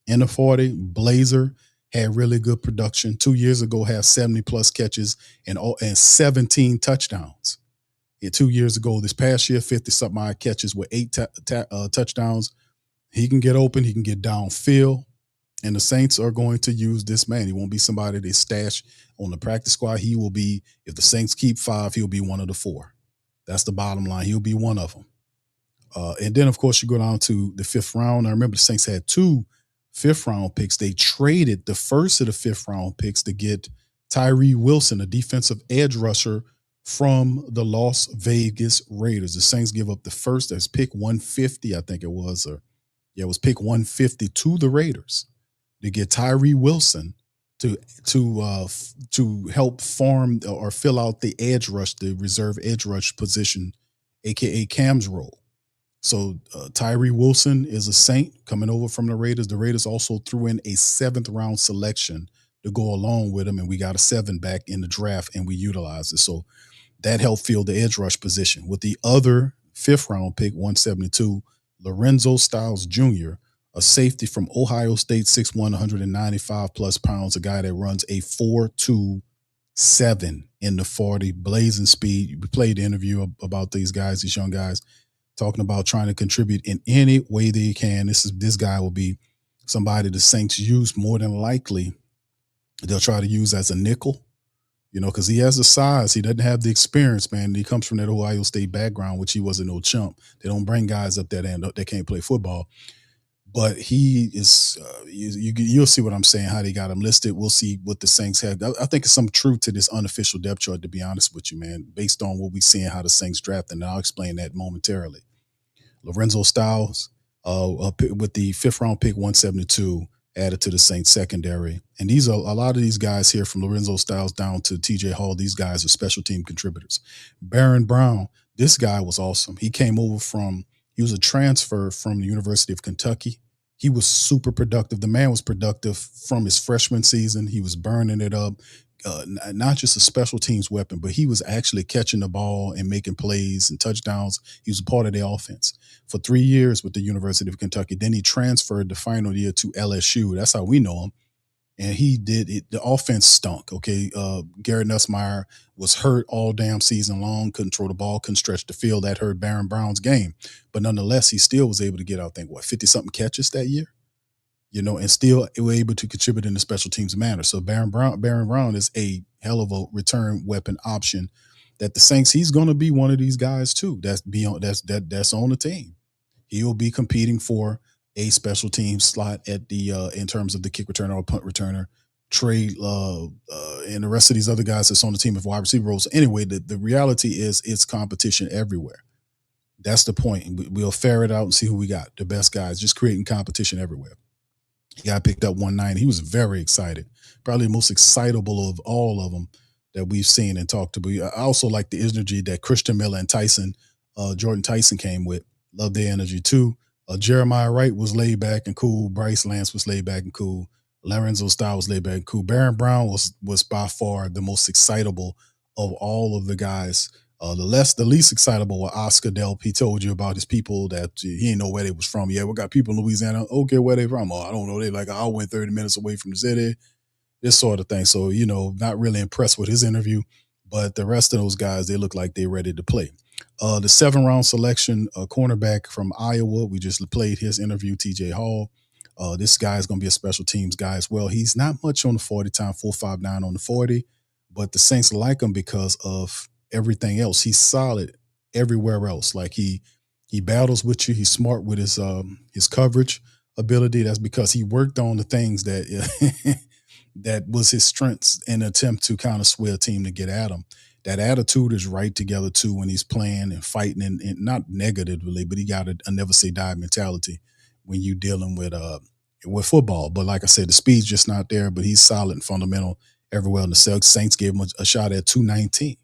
in the 40. Blazer, had really good production. 2 years ago, had 70 plus catches and 17 touchdowns. 2 years ago, this past year, 50 something odd catches with 8 touchdowns. He can get open. He can get downfield. And the Saints are going to use this man. He won't be somebody they stash on the practice squad. He will be, if the Saints keep 5, he'll be one of the 4. That's the bottom line. He'll be one of them. And then, of course, you go down to the 5th round. I remember the Saints had 2 5th-round picks. They traded the first of the 5th-round picks to get Tyrie Wilson, a defensive edge rusher from the Las Vegas Raiders. The Saints give up the first. That's pick 150, I think it was. It was pick 150 to the Raiders to get Tyrie Wilson to help form or fill out the edge rush, the reserve edge rush position, aka Cam's role. So Tyrie Wilson is a Saint coming over from the Raiders. The Raiders also threw in a 7th round selection to go along with him, and we got a 7 back in the draft, and we utilized it. So that helped fill the edge rush position. With the other 5th round pick, 172, Lorenzo Styles Jr., a safety from Ohio State, 6'1", 195 plus pounds, a guy that runs a 4.27 in the 40, blazing speed. We played the interview about these guys, these young guys, talking about trying to contribute in any way they can. This guy will be somebody the Saints use more than likely. They'll try to use as a nickel, because he has the size. He doesn't have the experience, man. He comes from that Ohio State background, which he wasn't no chump. They don't bring guys up that end that can't play football. But he is, you'll see what I'm saying, how they got him listed. We'll see what the Saints have. I think it's some truth to this unofficial depth chart, to be honest with you, man, based on what we see and how the Saints draft. And I'll explain that momentarily. Lorenzo Styles, with the 5th round pick, 172, added to the Saints secondary. And these are a lot of these guys here, from Lorenzo Styles down to TJ Hall. These guys are special team contributors. Barion Brown, this guy was awesome. He came over he was a transfer from the University of Kentucky. He was super productive. The man was productive from his freshman season. He was burning it up. Not just a special teams weapon, but he was actually catching the ball and making plays and touchdowns. He was a part of the offense for 3 years with the University of Kentucky. Then he transferred the final year to LSU. That's how we know him. and he did it. The offense stunk. Okay, Garrett Nussmeier was hurt all damn season long. Couldn't throw the ball, couldn't stretch the field. That hurt Barion Brown's game. But nonetheless, he still was able to get out. I think 50-something catches that year. And still were able to contribute in the special teams manner. So Barion Brown is a hell of a return weapon option. That the Saints, he's going to be one of these guys too. That's on the team. He'll be competing for a special team slot at the in terms of the kick returner or punt returner. Trey and the rest of these other guys that's on the team of wide receiver roles. Anyway, the reality is it's competition everywhere. That's the point. We'll ferret out and see who we got. The best guys, just creating competition everywhere. He got picked up 190. He was very excited. Probably the most excitable of all of them that we've seen and talked to. But I also like the energy that Christian Miller and Jordan Tyson came with. Love their energy too. Jeremiah Wright was laid back and cool. Bryce Lance was laid back and cool. Lorenzo Styles was laid back and cool. Barion Brown was by far the most excitable of all of the guys. The least excitable were Oscar Delp. He told you about his people that he didn't know where they was from. Yeah, we got people in Louisiana. Okay, where they from? Oh, I don't know. They like, I went 30 minutes away from the city. This sort of thing. So, not really impressed with his interview. But the rest of those guys, they look like they're ready to play. The 7th-round selection, cornerback from Iowa. We just played his interview, TJ Hall. This guy is going to be a special teams guy as well. He's not much on the 40 time, 4.59 on the 40. But the Saints like him because of everything else. He's solid everywhere else. Like he battles with you. He's smart with his coverage ability. That's because he worked on the things that that was his strengths in an attempt to kind of sway a team to get at him. That attitude is right together too when he's playing and fighting, and not negatively, but he got a never say die mentality when you dealing with football. But like I said, the speed's just not there. But he's solid and fundamental everywhere. And the Saints gave him a shot at 219.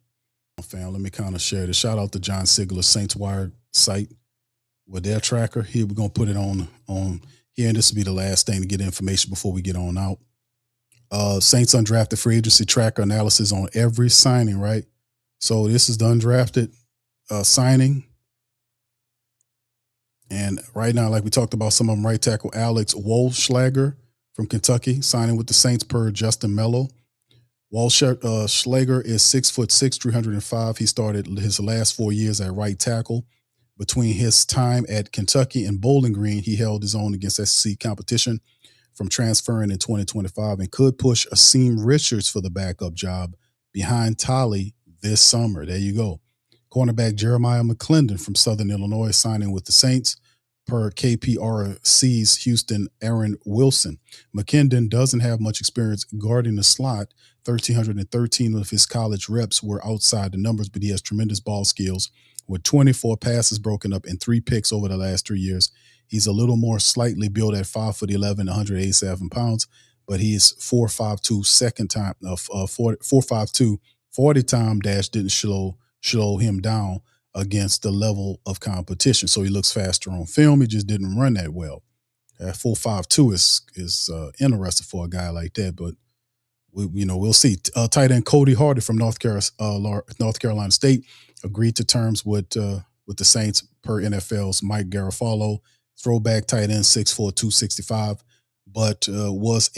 Fam, let me kind of share this. Shout out to John Sigler, Saints Wire site with their tracker. Here we're gonna put it on here, and this will be the last thing to get information before we get on out. Saints undrafted free agency tracker analysis on every signing, right? So this is the undrafted signing. And right now, like we talked about, some of them, right tackle Alex Wolfschlager from Kentucky signing with the Saints per Justin Mello. Schlager is 6'6", 305. He started his last 4 years at right tackle. Between his time at Kentucky and Bowling Green, he held his own against SEC competition from transferring in 2025 and could push Asim Richards for the backup job behind Tyrie this summer. There you go. Cornerback Jeremiah McClendon from Southern Illinois signing with the Saints per KPRC's Houston Aaron Wilson. McClendon doesn't have much experience guarding the slot. 1,313 of his college reps were outside the numbers, but he has tremendous ball skills with 24 passes broken up and 3 picks over the last 3 years. He's a little more slightly built at 5'11", 187 pounds, but he is 4.52 second time, 4.52 40 time dash didn't slow him down against the level of competition. So he looks faster on film. He just didn't run that well. 4.52 is interesting for a guy like that, but we'll see. Tight end Cody Hardy from North Carolina State agreed to terms with the Saints per NFL's Mike Garafolo. Throwback tight end, 6'4", 265, but was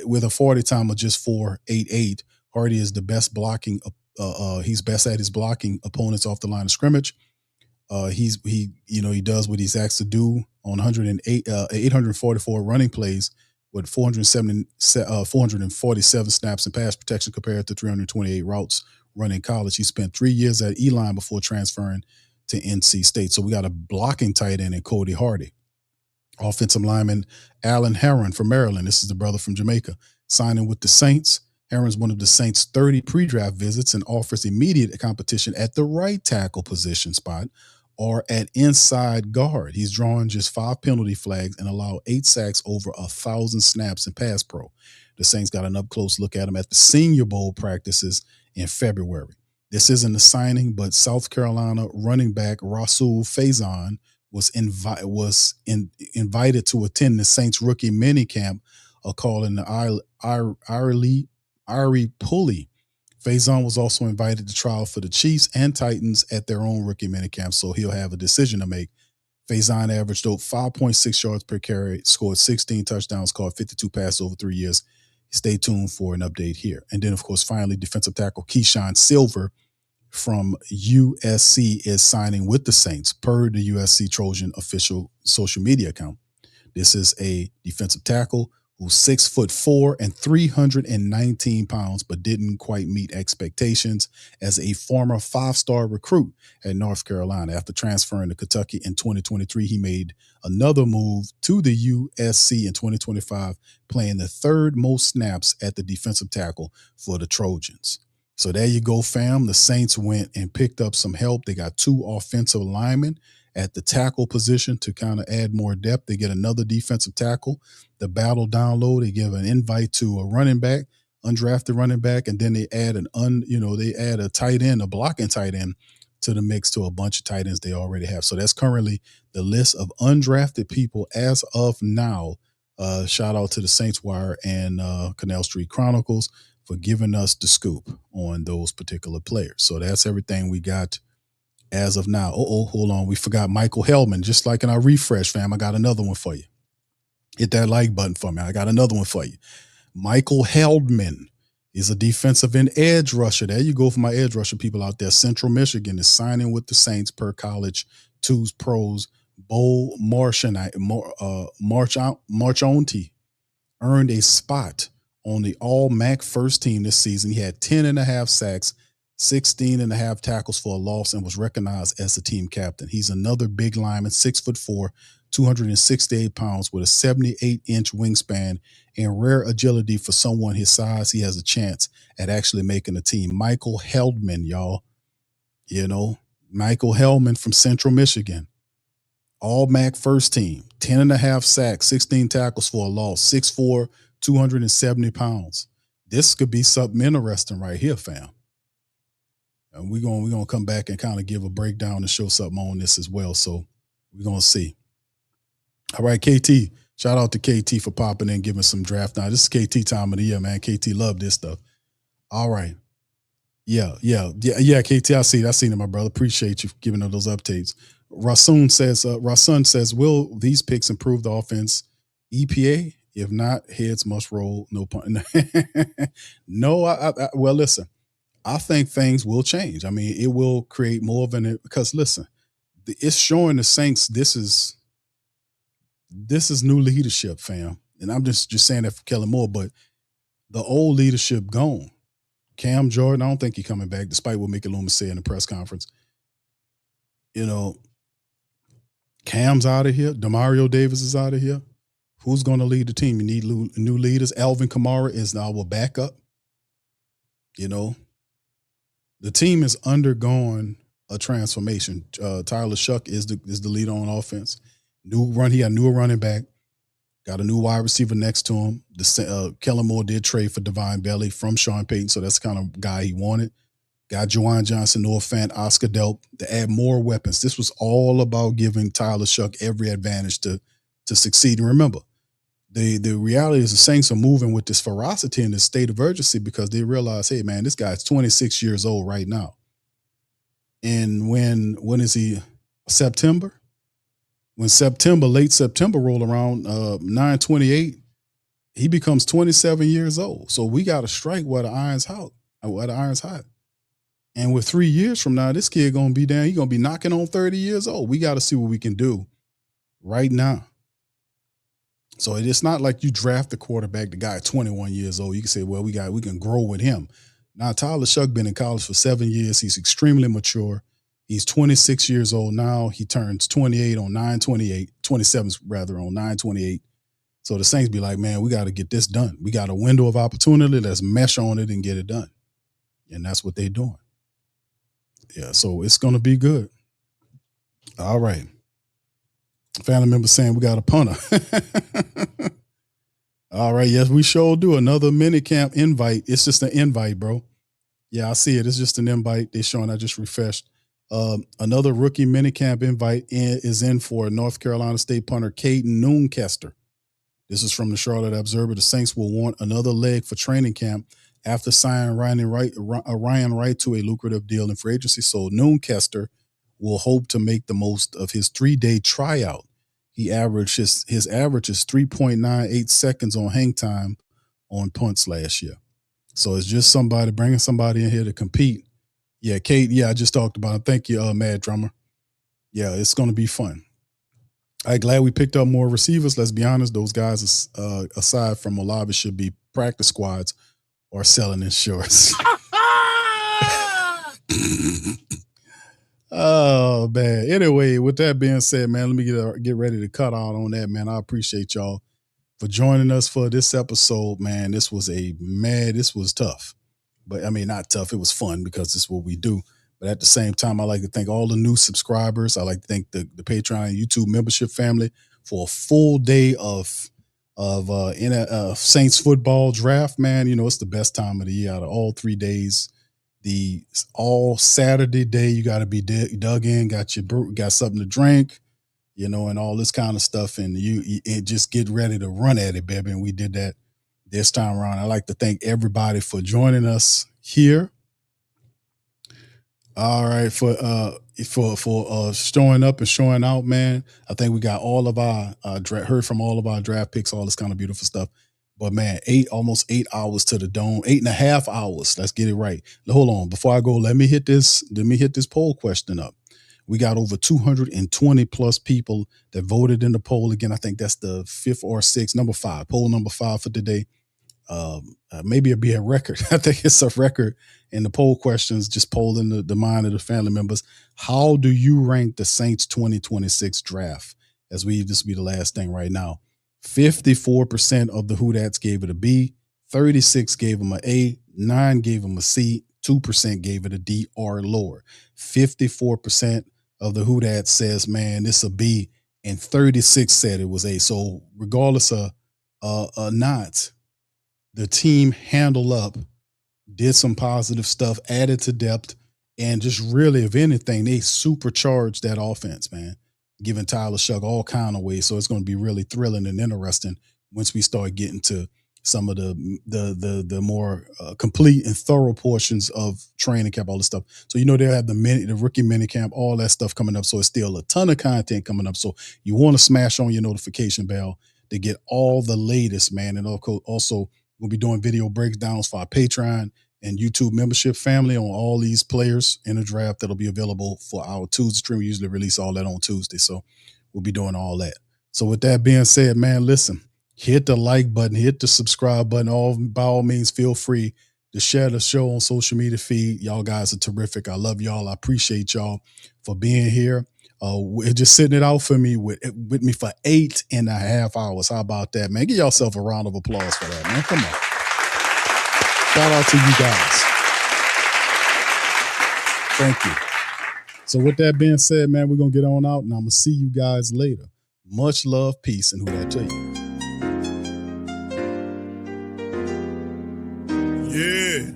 with a 40 time of just 4.88. Hardy is the best blocking. He's best at his blocking opponents off the line of scrimmage. He does what he's asked to do on 844 running plays with 447 snaps in pass protection compared to 328 routes run in college. He spent 3 years at E-line before transferring to NC State. So we got a blocking tight end in Cody Hardy. Offensive lineman Alan Herron from Maryland. This is the brother from Jamaica, signing with the Saints. Herron's one of the Saints' 30 pre-draft visits and offers immediate competition at the right tackle position spot or at inside guard. He's drawn just 5 penalty flags and allowed 8 sacks over 1,000 snaps in pass pro. The Saints got an up-close look at him at the Senior Bowl practices in February. This isn't a signing, but South Carolina running back Rasul Faison was invited to attend the Saints rookie minicamp called in the Irie Pulley. Faison was also invited to trial for the Chiefs and Titans at their own rookie minicamp, so he'll have a decision to make. Faison averaged 5.6 yards per carry, scored 16 touchdowns, caught 52 passes over 3 years. stay tuned for an update here. And then, of course, finally, defensive tackle Keyshawn Silver from USC is signing with the Saints per the USC Trojan official social media account. This is a defensive tackle who's 6'4" and 319 pounds, but didn't quite meet expectations as a former 5-star recruit at North Carolina. After transferring to Kentucky in 2023, he made another move to the USC in 2025, playing the third most snaps at the defensive tackle for the Trojans. So there you go, fam. The Saints went and picked up some help. They got 2 offensive linemen at the tackle position to kind of add more depth. They get another defensive tackle. The battle down low, they give an invite to a running back, undrafted running back, and then they add they add a tight end, a blocking tight end to the mix to a bunch of tight ends they already have. So that's currently the list of undrafted people as of now. Shout out to the Saints Wire and Canal Street Chronicles for giving us the scoop on those particular players. So that's everything we got as of now. Hold on. We forgot Michael Hellman. Just like in our refresh, fam, I got another one for you. Hit that like button for me. I got another one for you. Michael Hellman is a defensive end edge rusher. There you go for my edge rusher people out there. Central Michigan is signing with the Saints per College Twos Pros. Bo Marchionte earned a spot on the All-MAC first team this season. He had 10.5 sacks, 16.5 tackles for a loss, and was recognized as the team captain. He's another big lineman, 6'4", 268 pounds with a 78-inch wingspan and rare agility for someone his size. He has a chance at actually making the team. Michael Hellman, y'all. Michael Hellman from Central Michigan. All-MAC first team, 10.5 sacks, 16 tackles for a loss, 6'4", 270 pounds. This could be something interesting right here, fam. And we're gonna come back and kind of give a breakdown and show something on this as well. So we're gonna see. All right, KT. Shout out to KT for popping in, giving some draft. Now, this is KT time of the year, man. KT love this stuff. All right. Yeah, KT, I seen it, my brother. Appreciate you for giving us those updates. Rasun says, will these picks improve the offense? EPA? If not, heads must roll. No pun. No, well, listen, I think things will change. I mean, it will create more of because listen, it's showing the Saints this is new leadership, fam. And I'm just saying that for Kellen Moore, but the old leadership gone. Cam Jordan, I don't think he's coming back, despite what Mickey Loomis said in the press conference. Cam's out of here. Demario Davis is out of here. Who's going to lead the team? You need new leaders. Alvin Kamara is now our backup. The team is undergoing a transformation. Tyler Shuck is the leader on offense. He got a new running back. Got a new wide receiver next to him. Kellen Moore did trade for Divine Belly from Sean Payton, so that's the kind of guy he wanted. Got Juwan Johnson, Noah Fant, Oscar Delp to add more weapons. This was all about giving Tyler Shuck every advantage to succeed. And remember, the reality is the Saints are moving with this ferocity and this state of urgency because they realize, hey, man, this guy's 26 years old right now. And when is he? September? When late September roll around, 9/28, he becomes 27 years old. So we got to strike where the iron's hot. And with 3 years from now, this kid gonna be down. He's gonna be knocking on 30 years old. We got to see what we can do right now. So it's not like you draft the quarterback, the guy at 21 years old. You can say, well, we can grow with him. Now, Tyler Shuck been in college for 7 years. He's extremely mature. He's 26 years old now. He turns 28 on 9/28, 27 rather on 9/28. So the Saints be like, man, we got to get this done. We got a window of opportunity. Let's mesh on it and get it done. And that's what they're doing. Yeah, so it's going to be good. All right. Family member saying we got a punter. All right, yes, we sure do. Another minicamp invite. It's just an invite, bro. Yeah, I see it. It's just an invite. They're showing. I just refreshed. Another rookie minicamp invite is in for North Carolina State punter Caden Noonkester. This is from the Charlotte Observer. The Saints will want another leg for training camp after signing Ryan Wright to a lucrative deal in free agency. So Noonkester will hope to make the most of his 3-day tryout. His average is 3.98 seconds on hang time on punts last year. So it's just bringing somebody in here to compete. Yeah, Kate, yeah, I just talked about it. Thank you, Mad Drummer. Yeah, it's going to be fun. I'm glad we picked up more receivers. Let's be honest, those guys, aside from Olave, should be practice squads or selling insurance. Oh, man. Anyway, with that being said, man, let me get ready to cut out on that, man. I appreciate y'all for joining us for this episode, man. This was tough. But, I mean, not tough. It was fun because this is what we do. But at the same time, I like to thank all the new subscribers. I like to thank the Patreon and YouTube membership family for a full day of Saints football draft, man. You know, it's the best time of the year out of all 3 days. The all Saturday day, you got to be dug in, got something to drink, you know, and all this kind of stuff. And you just get ready to run at it, baby. And we did that this time around. I'd like to thank everybody for joining us here. All right, for showing up and showing out, man. I think we got all of our heard from all of our draft picks, all this kind of beautiful stuff. But man, almost 8 hours to the dome, 8.5 hours. Let's get it right. Hold on, before I go, let me hit this poll question up. We got over 220 plus people that voted in the poll. Again, I think that's the 5th or 6th, number 5, poll number 5 for today. Maybe it'll be a record. I think it's a record in the poll questions, just polling the mind of the family members. How do you rank the Saints 2026 draft? This will be the last thing right now. 54% of the Whodats gave it a B, 36 gave them an A, 9 gave them a C, 2% gave it a D or lower. 54% of the Whodats says, man, it's a B, and 36 said it was A. So regardless of not, the team handled up, did some positive stuff, added to depth, and just really, if anything, they supercharged that offense, man, giving Tyler Shug all kind of ways. So it's going to be really thrilling and interesting once we start getting to some of the more complete and thorough portions of training camp, all this stuff. So, you know, they'll have the rookie mini camp, all that stuff coming up. So it's still a ton of content coming up. So you want to smash on your notification bell to get all the latest, man. And also we'll be doing video breakdowns for our Patreon and YouTube membership family on all these players in the draft that'll be available for our Tuesday stream. We usually release all that on Tuesday. So we'll be doing all that. So with that being said, man, listen, hit the like button, hit the subscribe button. By all means, feel free to share the show on social media feed. Y'all guys are terrific. I love y'all. I appreciate y'all for being here. Just sitting it out for me with me for 8.5 hours. How about that, man? Give yourself a round of applause for that, man. Come on. Shout out to you guys. Thank you. So with that being said, man, we're going to get on out and I'm going to see you guys later. Much love, peace, and who that to you. Yeah.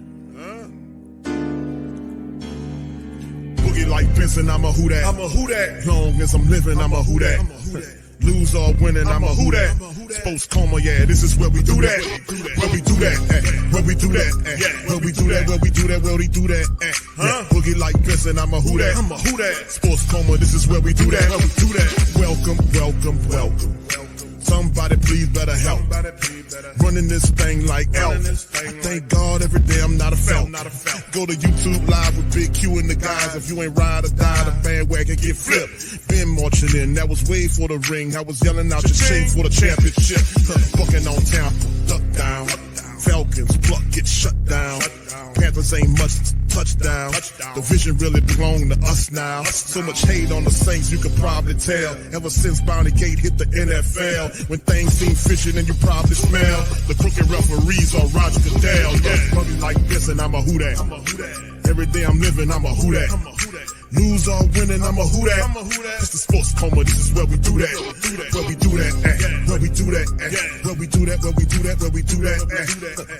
Boogie like Vincent, I'm a who that. I'm a who that. Long as I'm living, I'm a who that. Lose or winning, I'm a who that. Sports coma, yeah, this is where we do that. Where we do that, where we do that, where we do that, where we do that, where we do that. Boogie like Vincent, I'm a who that. I'm a who that. Sports coma, this is where we do that. Where we do that. Welcome, welcome, welcome. Somebody please better help. Running this thing like elf. I thank God every day I'm not a felt. Go to YouTube live with Big Q and the guys. If you ain't ride or die, the bandwagon get flipped. Been marching in, that was way for the ring. I was yelling out your shade for the championship. Bucking on town, duck down. Falcons, pluck, get shut down. Panthers ain't much touchdown. The vision really belong to us now. So much hate on the Saints, you could probably tell. Ever since Bounty Gate hit the NFL, when things seem fishy and you probably smell the crooked referees or Roger Goodell. Yeah, probably like this and I'm a who that. Every day I'm living, I'm a who that. Lose or winning, I'm a who that. It's the sports coma, this is where we do that. Where we do that, where we do that, where we do that, where we do that, where we do that.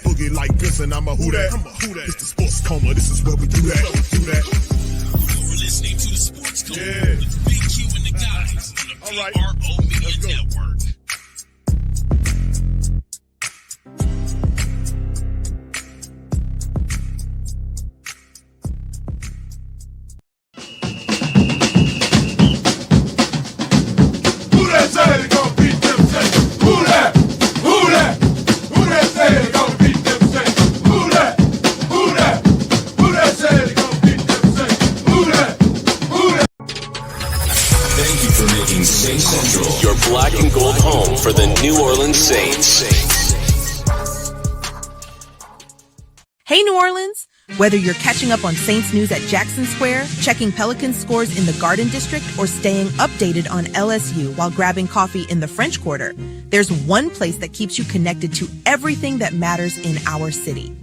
Boogie like this and I'm a who that. It's the sports coma, this is where we do that. You're listening to the Sports Coma with Big Q and the guys on the PRO Media Network. Who that say they gon' beat them? Who that? Who that? Who that say they gon' Thank you for making Saints Central your black and gold home for the New Orleans Saints. Hey, New Orleans! Whether you're catching up on Saints news at Jackson Square, checking Pelicans scores in the Garden District, or staying updated on LSU while grabbing coffee in the French Quarter, there's one place that keeps you connected to everything that matters in our city.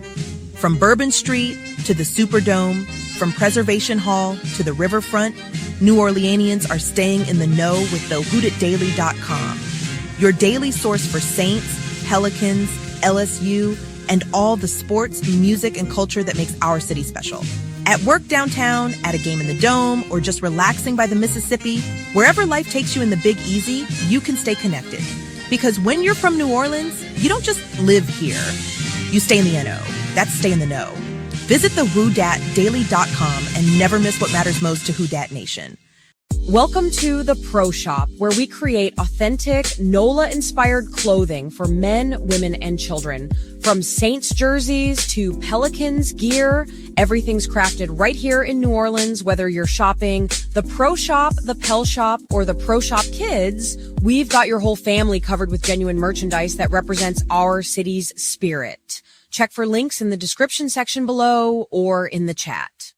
From Bourbon Street to the Superdome, from Preservation Hall to the Riverfront, New Orleanians are staying in the know with thehootitdaily.com. Your daily source for Saints, Pelicans, LSU, and all the sports, music, and culture that makes our city special. At work downtown, at a game in the Dome, or just relaxing by the Mississippi, wherever life takes you in the Big Easy, you can stay connected. Because when you're from New Orleans, you don't just live here. You stay in the NO. That's stay in the know. Visit theWhoDatDaily.com and never miss what matters most to Who Dat Nation. Welcome to the Pro Shop, where we create authentic NOLA-inspired clothing for men, women, and children. From Saints jerseys to Pelicans gear, everything's crafted right here in New Orleans. Whether you're shopping the Pro Shop, the Pel Shop, or the Pro Shop Kids, we've got your whole family covered with genuine merchandise that represents our city's spirit. Check for links in the description section below or in the chat.